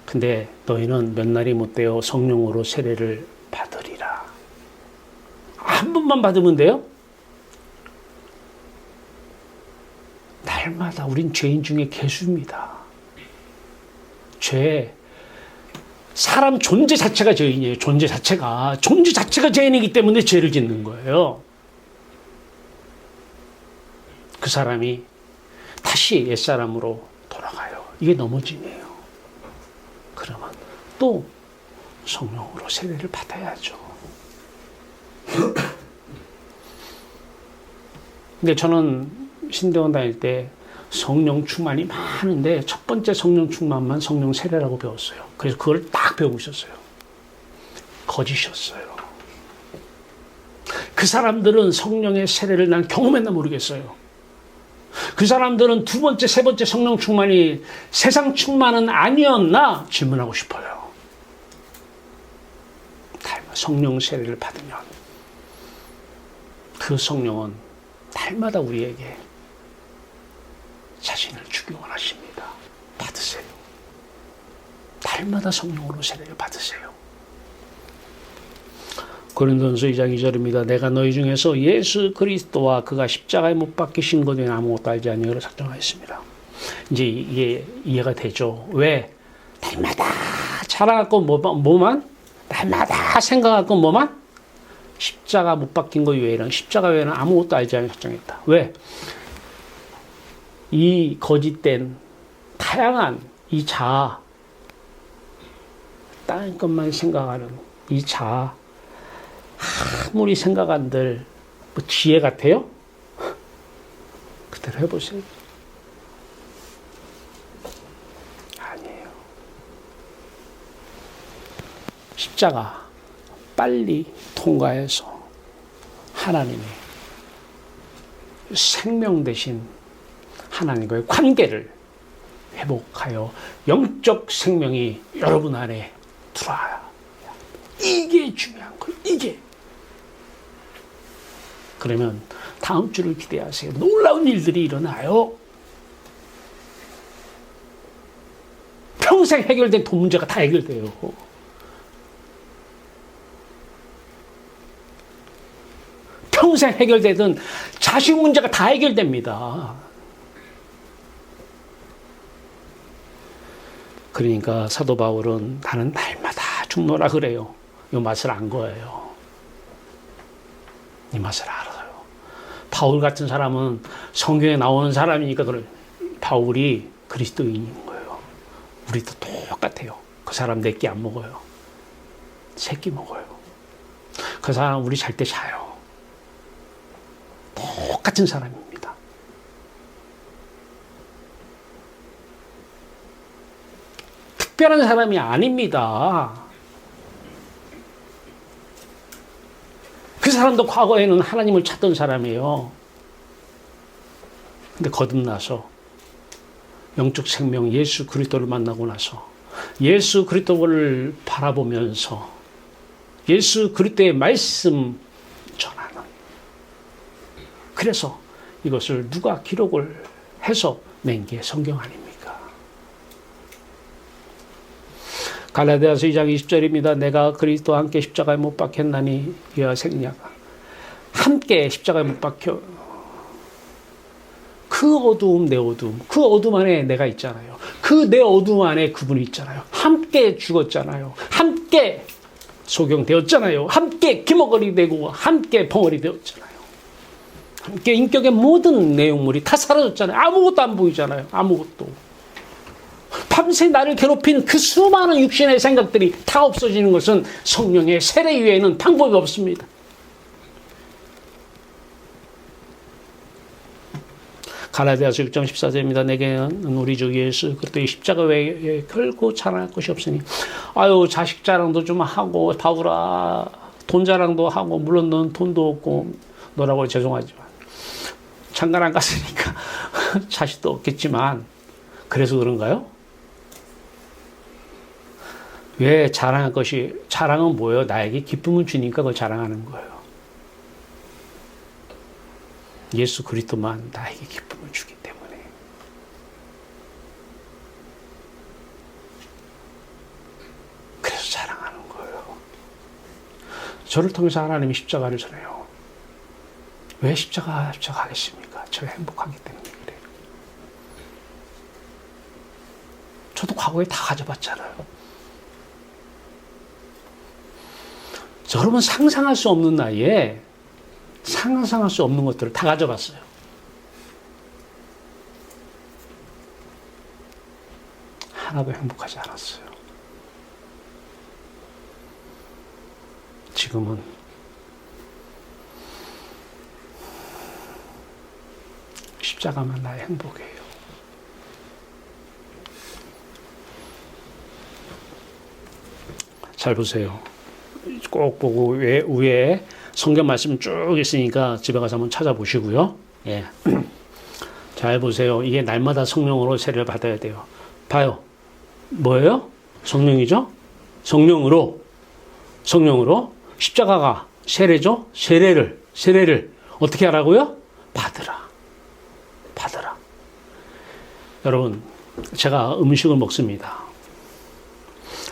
근데 너희는 몇 날이 못되어 성령으로 세례를 받으리라. 한 번만 받으면 돼요? 날마다 우린 죄인 중에 괴수입니다. 죄, 사람 존재 자체가 죄인이에요. 존재 자체가 죄인이기 때문에 죄를 짓는 거예요. 그 사람이 다시 옛사람으로 돌아가요. 이게 넘어짐이에요. 그러면 또 성령으로 세례를 받아야죠. 근데 저는 신대원 다닐 때 성령 충만이 많은데 첫 번째 성령 충만만 성령 세례라고 배웠어요. 그래서 그걸 딱 배우고 있었어요. 거짓이었어요. 그 사람들은 성령의 세례를 난 경험했나 모르겠어요. 그 사람들은 두 번째, 세 번째 성령 충만이 세상 충만은 아니었나 질문하고 싶어요. 성령 세례를 받으면 그 성령은 날마다 우리에게 자신을 주기 원하십니다. 받으세요. 날마다 성령으로 세례를 받으세요. 고린도전서 2장 2절입니다. 내가 너희 중에서 예수 그리스도와 그가 십자가에 못 박히신 것 외에 아무것도 알지 아니하기로 작정하였습니다. 이제 이게 이해가 되죠. 왜? 날마다 자랑할 건 뭐만? 날마다 생각할 건 뭐만? 십자가 못 박힌 것 외에는, 십자가 외에는 아무것도 알지 않은 작정했다. 왜? 이 거짓된 다양한 이 자아, 다른 것만 생각하는 이 자아, 아무리 생각한들 뭐 지혜 같아요? 그대로 해보세요. 아니에요. 십자가 빨리 통과해서 하나님의 생명 대신 하나님과의 관계를 회복하여 영적 생명이 여러분 안에 들어와요. 이게 중요한 거예요. 이게. 그러면 다음 주를 기대하세요. 놀라운 일들이 일어나요. 평생 해결된 돈 문제가 다 해결돼요. 평생 해결되던 자식 문제가 다 해결됩니다. 그러니까 사도 바울은 나는 날마다 죽노라 그래요. 이 맛을 안 거예요. 이 맛을 알아요. 바울 같은 사람은 성경에 나오는 사람이니까 그래. 바울이 그리스도인인 거예요. 우리도 똑같아요. 그 사람 내끼 안 먹어요. 새끼 먹어요. 그 사람 우리 잘 때 자요. 똑같은 사람입니다. 특별한 사람이 아닙니다. 그 사람도 과거에는 하나님을 찾던 사람이에요. 근데 거듭나서 영적 생명 예수 그리스도를 만나고 나서 예수 그리스도를 바라보면서 예수 그리스도의 말씀 전하는, 그래서 이것을 누가 기록을 해서 낸 게 성경 아닙니까? 갈라디아서 2장 20절입니다. 내가 그리스도와 함께 십자가에 못 박혔나니 이와 생냐가 함께 십자가에 못 박혀. 그 어두움 내 어두움, 그 어둠 안에 내가 있잖아요. 그 내 어둠 안에 그분이 있잖아요. 함께 죽었잖아요. 함께 소경되었잖아요. 함께 기머거리 되고 함께 벙어리 되었잖아요. 함께 인격의 모든 내용물이 다 사라졌잖아요. 아무것도 안 보이잖아요. 아무것도. 밤새 나를 괴롭힌 그 수많은 육신의 생각들이 다 없어지는 것은 성령의 세례 이외에는 방법이 없습니다. 갈라디아서 6장 14절입니다. 내게는 우리 주 예수 그리스도의 십자가 외에 결코 자랑할 것이 없으니. 아유, 자식 자랑도 좀 하고, 바울아, 돈 자랑도 하고, 물론 넌 돈도 없고, 너라고 죄송하지만 장가 안 갔으니까 자식도 없겠지만, 그래서 그런가요? 왜 자랑할 것이, 자랑은 뭐예요? 나에게 기쁨을 주니까 그걸 자랑하는 거예요. 예수 그리스도만 나에게 기쁨을 주기 때문에. 그래서 자랑하는 거예요. 저를 통해서 하나님이 십자가를 전해요. 왜 십자가 하겠습니까? 제가 행복하기 때문에 그래요. 저도 과거에 다 가져봤잖아요. 여러분 상상할 수 없는 나이에 상상할 수 없는 것들을 다 가져갔어요. 하나도 행복하지 않았어요. 지금은 십자가만 나의 행복이에요. 잘 보세요. 꼭 보고 위에 성경 말씀 쭉 있으니까 집에 가서 한번 찾아보시고요. 예. 잘 보세요. 이게 날마다 성령으로 세례를 받아야 돼요. 봐요. 뭐예요? 성령이죠? 성령으로 십자가가 세례죠? 세례를 어떻게 하라고요? 받으라. 여러분, 제가 음식을 먹습니다.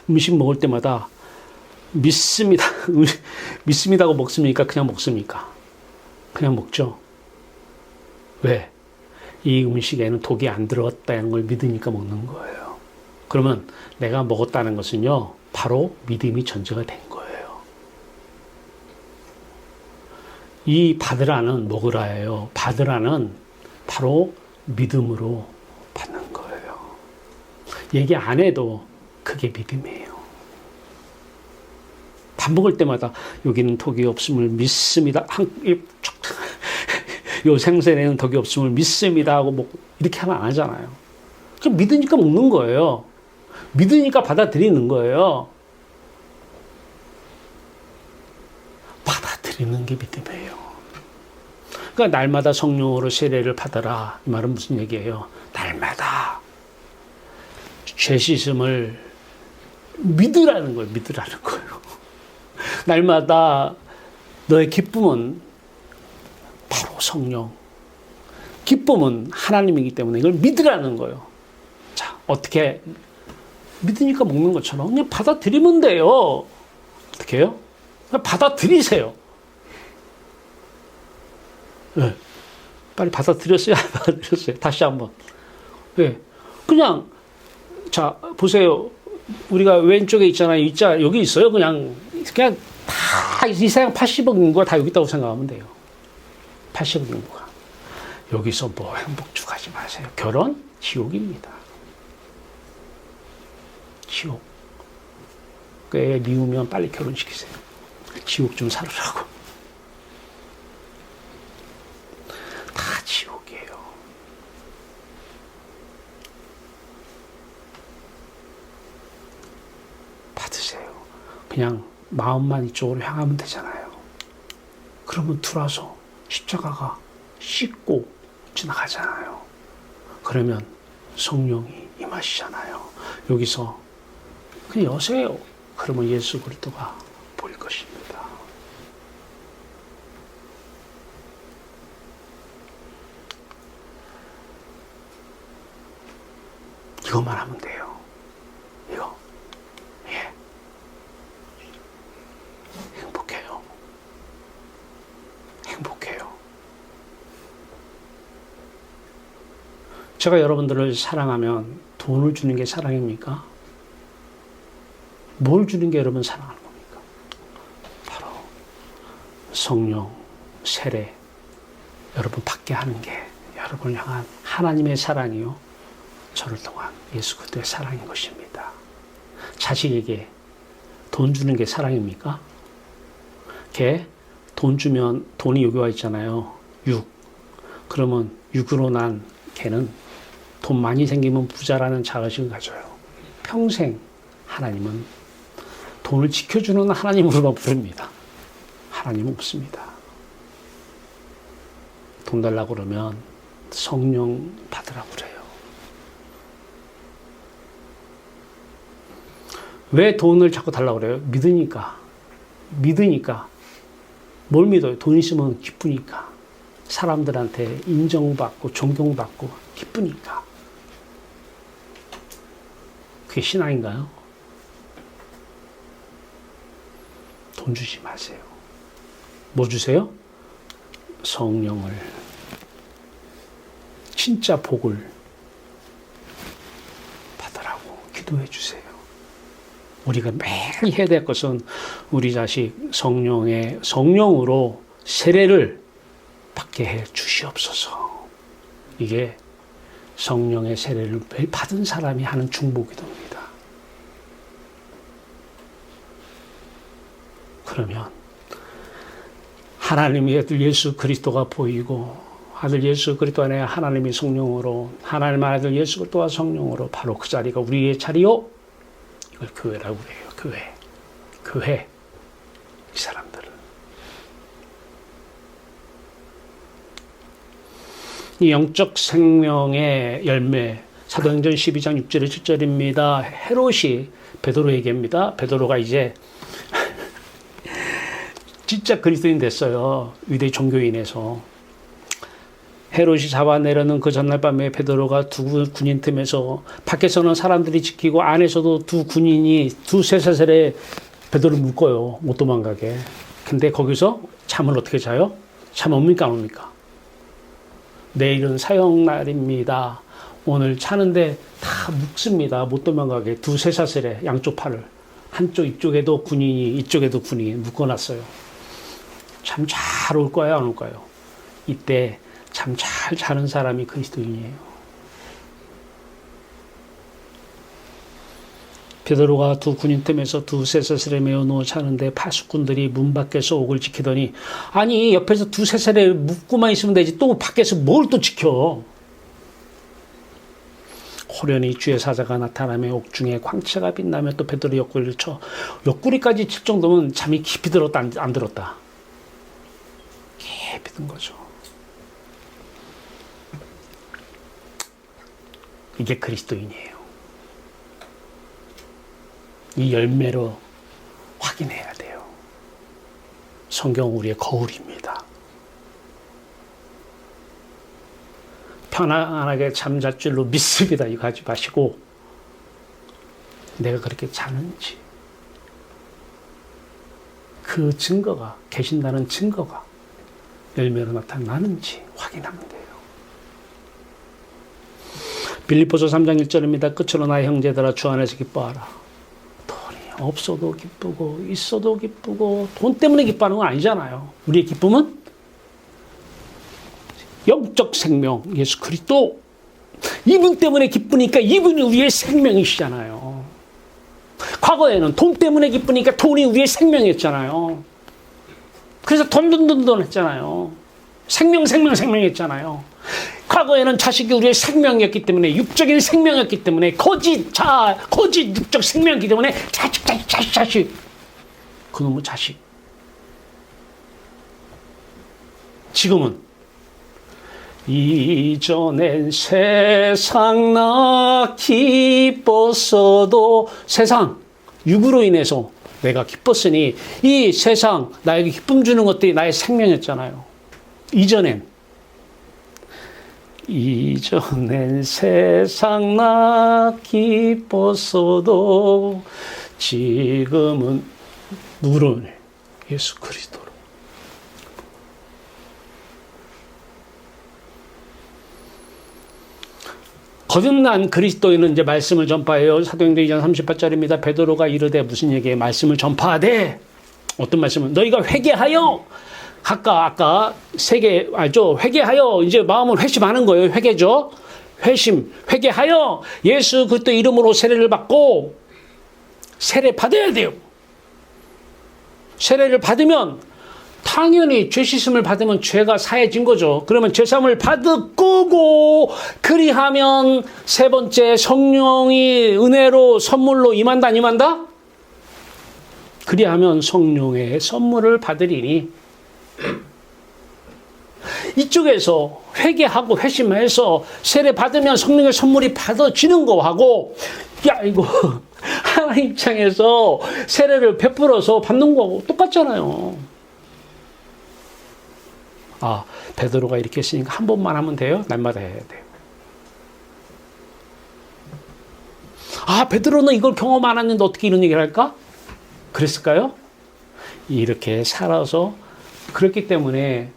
음식 먹을 때마다 믿습니다. 믿습니다고 먹습니까? 그냥 먹습니까? 그냥 먹죠. 왜? 이 음식에는 독이 안 들어갔다는 걸 믿으니까 먹는 거예요. 그러면 내가 먹었다는 것은요, 바로 믿음이 전제가 된 거예요. 이 받으라는 먹으라예요. 받으라는 바로 믿음으로 받는 거예요. 얘기 안 해도 그게 믿음이에요. 밥 먹을 때마다 여기는 독이 없음을 믿습니다. 요 생선에는 독이 없음을 믿습니다 하고 뭐 이렇게 하면 안 하잖아요. 그럼 믿으니까 먹는 거예요. 믿으니까 받아들이는 거예요. 받아들이는 게 믿음이에요. 그러니까 날마다 성령으로 세례를 받아라. 이 말은 무슨 얘기예요? 날마다 죄 씻음을 믿으라는 거예요. 믿으라는 거예요. 날마다 너의 기쁨은 바로 성령. 기쁨은 하나님이기 때문에 이걸 믿으라는 거예요. 자, 어떻게 믿으니까 먹는 것처럼 그냥 받아들이면 돼요. 어떻게 해요? 그냥 받아들이세요. 네. 빨리 받아들였어요? 받아들였어요? 다시 한번. 네. 그냥, 자, 보세요. 우리가 왼쪽에 있잖아요. 여기 있어요. 그냥 다, 이 세상 80억 인구가 다 여기 있다고 생각하면 돼요. 80억 인구가. 여기서 뭐 행복 추구하지 마세요. 결혼? 지옥입니다. 지옥. 꽤 미우면 빨리 결혼시키세요. 지옥 좀 살으라고. 다 지옥이에요. 받으세요. 그냥 마음만 이쪽으로 향하면 되잖아요. 그러면 들어와서 십자가가 씻고 지나가잖아요. 그러면 성령이 임하시잖아요. 여기서 그냥 여세요. 그러면 예수 그리스도가 보일 것입니다. 이것만 하면 돼요. 이거. 예. 행복해요. 행복해요. 제가 여러분들을 사랑하면 돈을 주는 게 사랑입니까? 뭘 주는 게 여러분 사랑하는 겁니까? 바로 성령, 세례, 여러분 받게 하는 게 여러분을 향한 하나님의 사랑이요. 저를 통한 예수 그리스도의 사랑인 것입니다. 자식에게 돈 주는 게 사랑입니까? 걔 돈 주면 돈이 여기 와 있잖아요. 6. 그러면 6으로 난 걔는 돈 많이 생기면 부자라는 자의식을 가져요. 평생 하나님은 돈을 지켜주는 하나님으로만 부릅니다. 하나님은 없습니다. 돈 달라고 그러면 성령 받으라고 그래요. 왜 돈을 자꾸 달라고 그래요? 믿으니까. 믿으니까. 뭘 믿어요? 돈 있으면 기쁘니까. 사람들한테 인정받고 존경받고 기쁘니까. 그게 신앙인가요? 돈 주지 마세요. 뭐 주세요? 성령을. 진짜 복을 받으라고 기도해 주세요. 우리가 매일 해야 될 것은 우리 자식 성령으로 세례를 받게 해 주시옵소서. 이게 성령의 세례를 매일 받은 사람이 하는 중보기도입니다. 그러면 하나님의 아들 예수 그리스도가 보이고 아들 예수 그리스도 안에 하나님의 성령으로 하나님의 아들 예수 그리스도와 성령으로 바로 그 자리가 우리의 자리요. 이걸 교회라고 그래요. 교회. 이 사람들은 이 영적 생명의 열매 사도행전 12장 6절에 7절입니다. 헤롯이 베드로에게입니다. 베드로가 이제 진짜 그리스도인 됐어요. 유대 종교인에서. 헤롯이 잡아내려는 그 전날 밤에 베드로가 두 군인 틈에서 밖에서는 사람들이 지키고 안에서도 두 군인이 두세 사슬에 베드로를 묶어요. 못 도망가게. 근데 거기서 잠을 어떻게 자요? 잠 옵니까 안 옵니까? 내일은 사형날입니다. 오늘 자는데 다 묶습니다. 못 도망가게. 두 쇠사슬에 양쪽 팔을. 한쪽 이쪽에도 군인이 이쪽에도 군인이 묶어놨어요. 잠 잘 올 거예요 안 올까요? 이때 잠 잘 자는 사람이 그리스도인이에요. 베드로가 두 군인 틈에서 두 쇠사슬에 매어 누워 자는데 파수꾼들이 문 밖에서 옥을 지키더니 아니 옆에서 두 쇠사슬에 묶고만 있으면 되지 또 밖에서 뭘 또 지켜. 호련히 주의 사자가 나타나며 옥중에 광채가 빛나며 또 베드로 옆구리를 쳐. 옆구리까지 칠 정도면 잠이 깊이 들었다 안 들었다. 깊이 든 거죠. 이게 그리스도인이에요. 이 열매로 확인해야 돼요. 성경은 우리의 거울입니다. 편안하게 잠잘 줄로 믿습니다. 이거 하지 마시고 내가 그렇게 자는지 그 증거가 계신다는 증거가 열매로 나타나는지 확인하면 돼요. 빌립보서 3장 1절입니다. 끝으로 나의 형제들아 주 안에서 기뻐하라. 돈이 없어도 기쁘고 있어도 기쁘고 돈 때문에 기뻐하는 건 아니잖아요. 우리의 기쁨은 영적 생명 예수 그리스도 이분 때문에 기쁘니까 이분이 우리의 생명이시잖아요. 과거에는 돈 때문에 기쁘니까 돈이 우리의 생명이었잖아요. 그래서 돈 했잖아요. 생명 했잖아요. 과거에는 자식이 우리의 생명이었기 때문에 육적인 생명이었기 때문에 거짓 육적 생명이기 때문에 자식 그놈의 자식. 지금은 이전엔 세상 나 기뻤어도 세상 육으로 인해서 내가 기뻤으니 이 세상 나에게 기쁨 주는 것들이 나의 생명이었잖아요. 이전엔 세상 나 기뻤어도 지금은 누구로? 예수 그리스도로. 거듭난 그리스도인은 이제 말씀을 전파해요. 사도행전 2장 38절입니다. 베드로가 이르되 무슨 얘기에 말씀을 전파하되 어떤 말씀은 너희가 회개하여 아까 세 개 알죠? 회개하여 이제 마음을 회심하는 거예요. 회개죠. 회개하여 예수 그리스도 이름으로 세례를 받고 세례 받아야 돼요. 세례를 받으면 당연히 죄 씻음을 받으면 죄가 사해진 거죠. 그러면 죄사함을 받고 그리하면 세 번째 성령이 은혜로 선물로 임한다 안 임한다? 그리하면 성령의 선물을 받으리니 이쪽에서 회개하고 회심해서 세례 받으면 성령의 선물이 받아지는 거하고 야 이거 하나님 입장에서 세례를 베풀어서 받는 거하고 똑같잖아요. 아, 베드로가 이렇게 했으니까 한 번만 하면 돼요? 날마다 해야 돼요. 아, 베드로는 이걸 경험 안 했는데 어떻게 이런 얘기를 할까? 그랬을까요? 이렇게 살아서 그렇기 때문에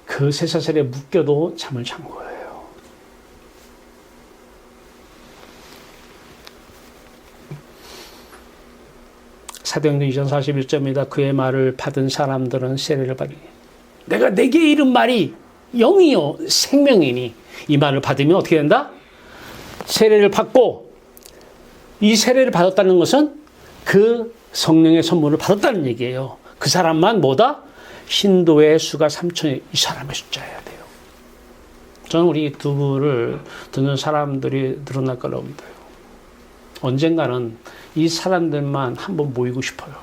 그 쇠사슬에 묶여도 잠을 잔 거예요. 사도행전 2장 41절입니다. 그의 말을 받은 사람들은 세례를 받으니 내가 내게 이른 말이 영이요 생명이니 이 말을 받으면 어떻게 된다? 세례를 받고 이 세례를 받았다는 것은 그 성령의 선물을 받았다는 얘기예요. 그 사람만 뭐다? 신도의 수가 3천이 이 사람의 숫자여야 돼요. 저는 우리 두부를 듣는 사람들이 늘어날 거라고 믿어요. 언젠가는 이 사람들만 한번 모이고 싶어요.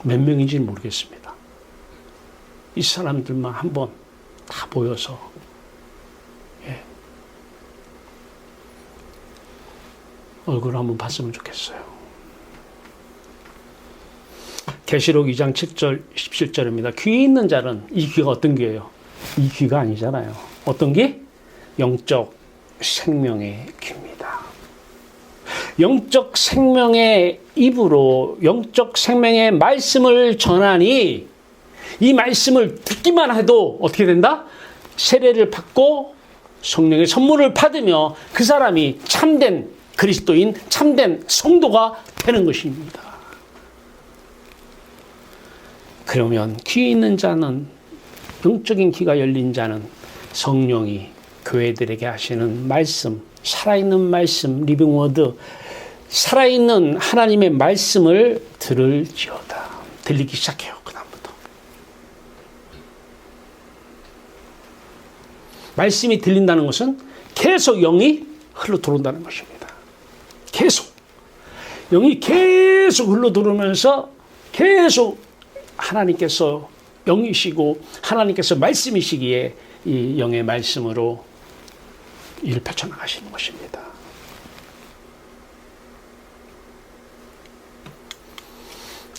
몇 명인지는 모르겠습니다. 이 사람들만 한번 다 모여서 얼굴을 한번 봤으면 좋겠어요. 계시록 2장 7절 17절입니다. 귀 있는 자는 이 귀가 어떤 귀예요? 이 귀가 아니잖아요. 어떤 귀? 영적 생명의 귀입니다. 영적 생명의 입으로 영적 생명의 말씀을 전하니 이 말씀을 듣기만 해도 어떻게 된다? 세례를 받고 성령의 선물을 받으며 그 사람이 참된 그리스도인, 참된 성도가 되는 것입니다. 그러면 귀 있는 자는, 영적인 귀가 열린 자는 성령이 교회들에게 하시는 말씀, 살아있는 말씀, 리빙워드, 살아있는 하나님의 말씀을 들을지어다. 들리기 시작해요. 그다음부터. 말씀이 들린다는 것은 계속 영이 흘러 들어온다는 것입니다. 계속. 영이 계속 흘러 들어오면서 계속 하나님께서 영이시고 하나님께서 말씀이시기에 이 영의 말씀으로 일을 펼쳐나가시는 것입니다.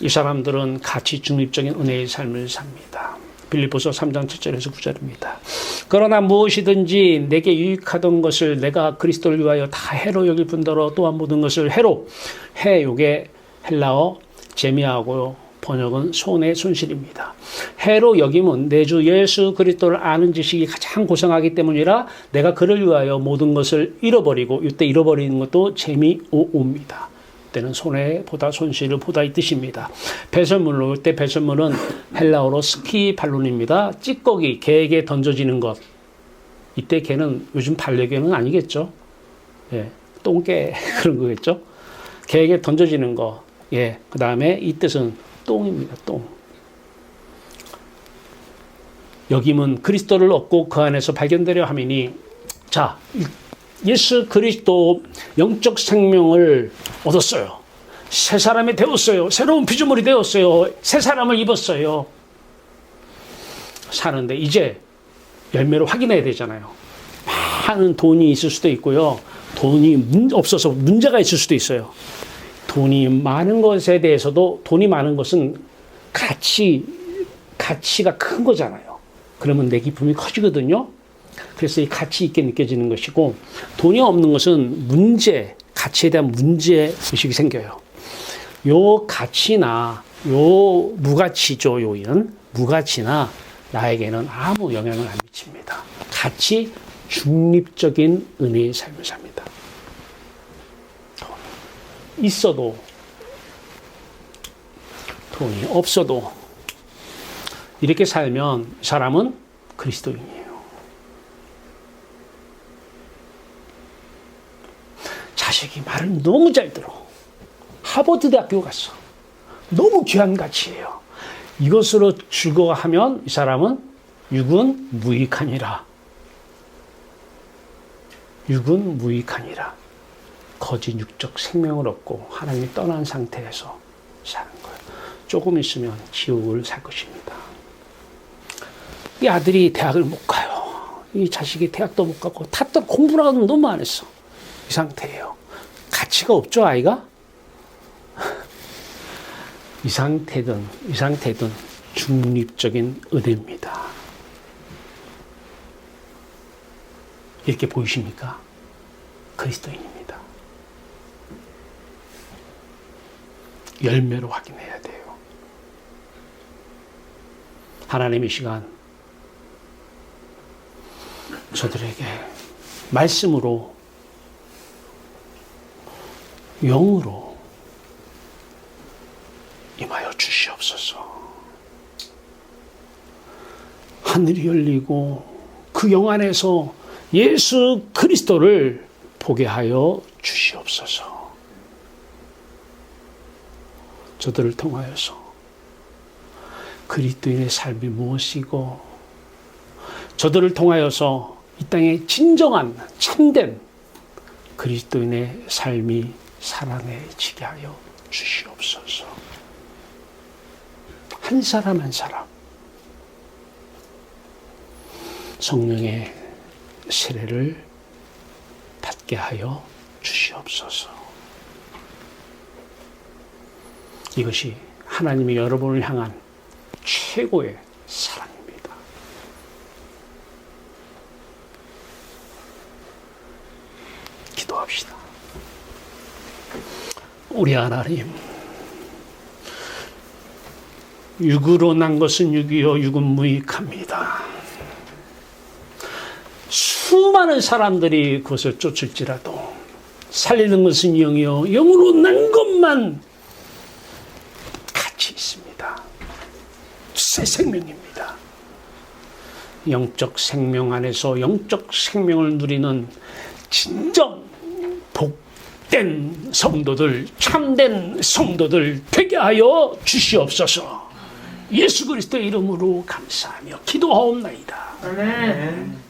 이 사람들은 가치 중립적인 은혜의 삶을 삽니다. 빌립보서 3장 7절에서 9절입니다. 그러나 무엇이든지 내게 유익하던 것을 내가 그리스도를 위하여 다 해로 여길 뿐더러 또한 모든 것을 해로, 해 요게 헬라어 재미하고 번역은 손의 손실입니다. 해로 여김은 내 주 예수 그리스도를 아는 지식이 가장 고상하기 때문이라 내가 그를 위하여 모든 것을 잃어버리고, 이때 잃어버리는 것도 재미오옵니다. 때는 손해보다 손실을 보다 이 뜻입니다. 배설물로, 이때 배설물은 헬라어로 스키 발론입니다. 찌꺼기, 개에게 던져지는 것. 이때 개는 요즘 반려견은 아니겠죠. 예, 똥개 그런 거겠죠. 개에게 던져지는 거. 예, 그 다음에 이 뜻은 똥입니다. 똥. 여김은 그리스도를 얻고 그 안에서 발견되려 함이니, 자, 예수 그리스도 영적 생명을 얻었어요. 새 사람이 되었어요. 새로운 피조물이 되었어요. 새 사람을 입었어요. 사는데 이제 열매를 확인해야 되잖아요. 많은 돈이 있을 수도 있고요. 돈이 없어서 문제가 있을 수도 있어요. 돈이 많은 것에 대해서도, 돈이 많은 것은 가치가 큰 거잖아요. 그러면 내 기쁨이 커지거든요. 그래서 이 가치 있게 느껴지는 것이고, 돈이 없는 것은 가치에 대한 문제의식이 생겨요. 요 가치나, 요 무가치죠, 요인. 무가치나 나에게는 아무 영향을 안 미칩니다. 가치 중립적인 은혜의 삶을 삽니다. 있어도, 돈이 없어도, 이렇게 살면 사람은 그리스도인이에요. 자식이 말을 너무 잘 들어. 하버드 대학교 갔어. 너무 귀한 가치예요. 이것으로 즐거워하면 이 사람은 육은 무익하니라. 육은 무익하니라. 거짓 육적 생명을 얻고 하나님이 떠난 상태에서 사는 거예요. 조금 있으면 지옥을 살 것입니다. 이 아들이 대학을 못 가요. 이 자식이 대학도 못 가고 탔던 공부라고는 너무 안 했어. 이 상태예요. 가치가 없죠, 아이가? 이 상태든 중립적인 은혜입니다. 이렇게 보이십니까? 그리스도인입니다. 열매로 확인해야 돼요. 하나님 이 시간 저들에게 말씀으로, 영으로 임하여 주시옵소서. 하늘이 열리고 그 영 안에서 예수 그리스도를 보게 하여 주시옵소서. 저들을 통하여서 그리스도인의 삶이 무엇이고, 저들을 통하여서 이 땅에 진정한 참된 그리스도인의 삶이 살아내지게 하여 주시옵소서. 한 사람 한 사람 성령의 세례를 받게 하여 주시옵소서. 이것이 하나님이 여러분을 향한 최고의 사랑입니다. 기도합시다. 우리 하나님, 육으로 난 것은 육이요 육은 무익합니다. 수많은 사람들이 그것을 쫓을지라도 살리는 것은 영이요 영으로 난 것만 가치 있습니다. 새 생명입니다. 영적 생명 안에서 영적 생명을 누리는 진정 복된 성도들, 참된 성도들 되게 하여 주시옵소서. 예수 그리스도의 이름으로 감사하며 기도하옵나이다. 아멘.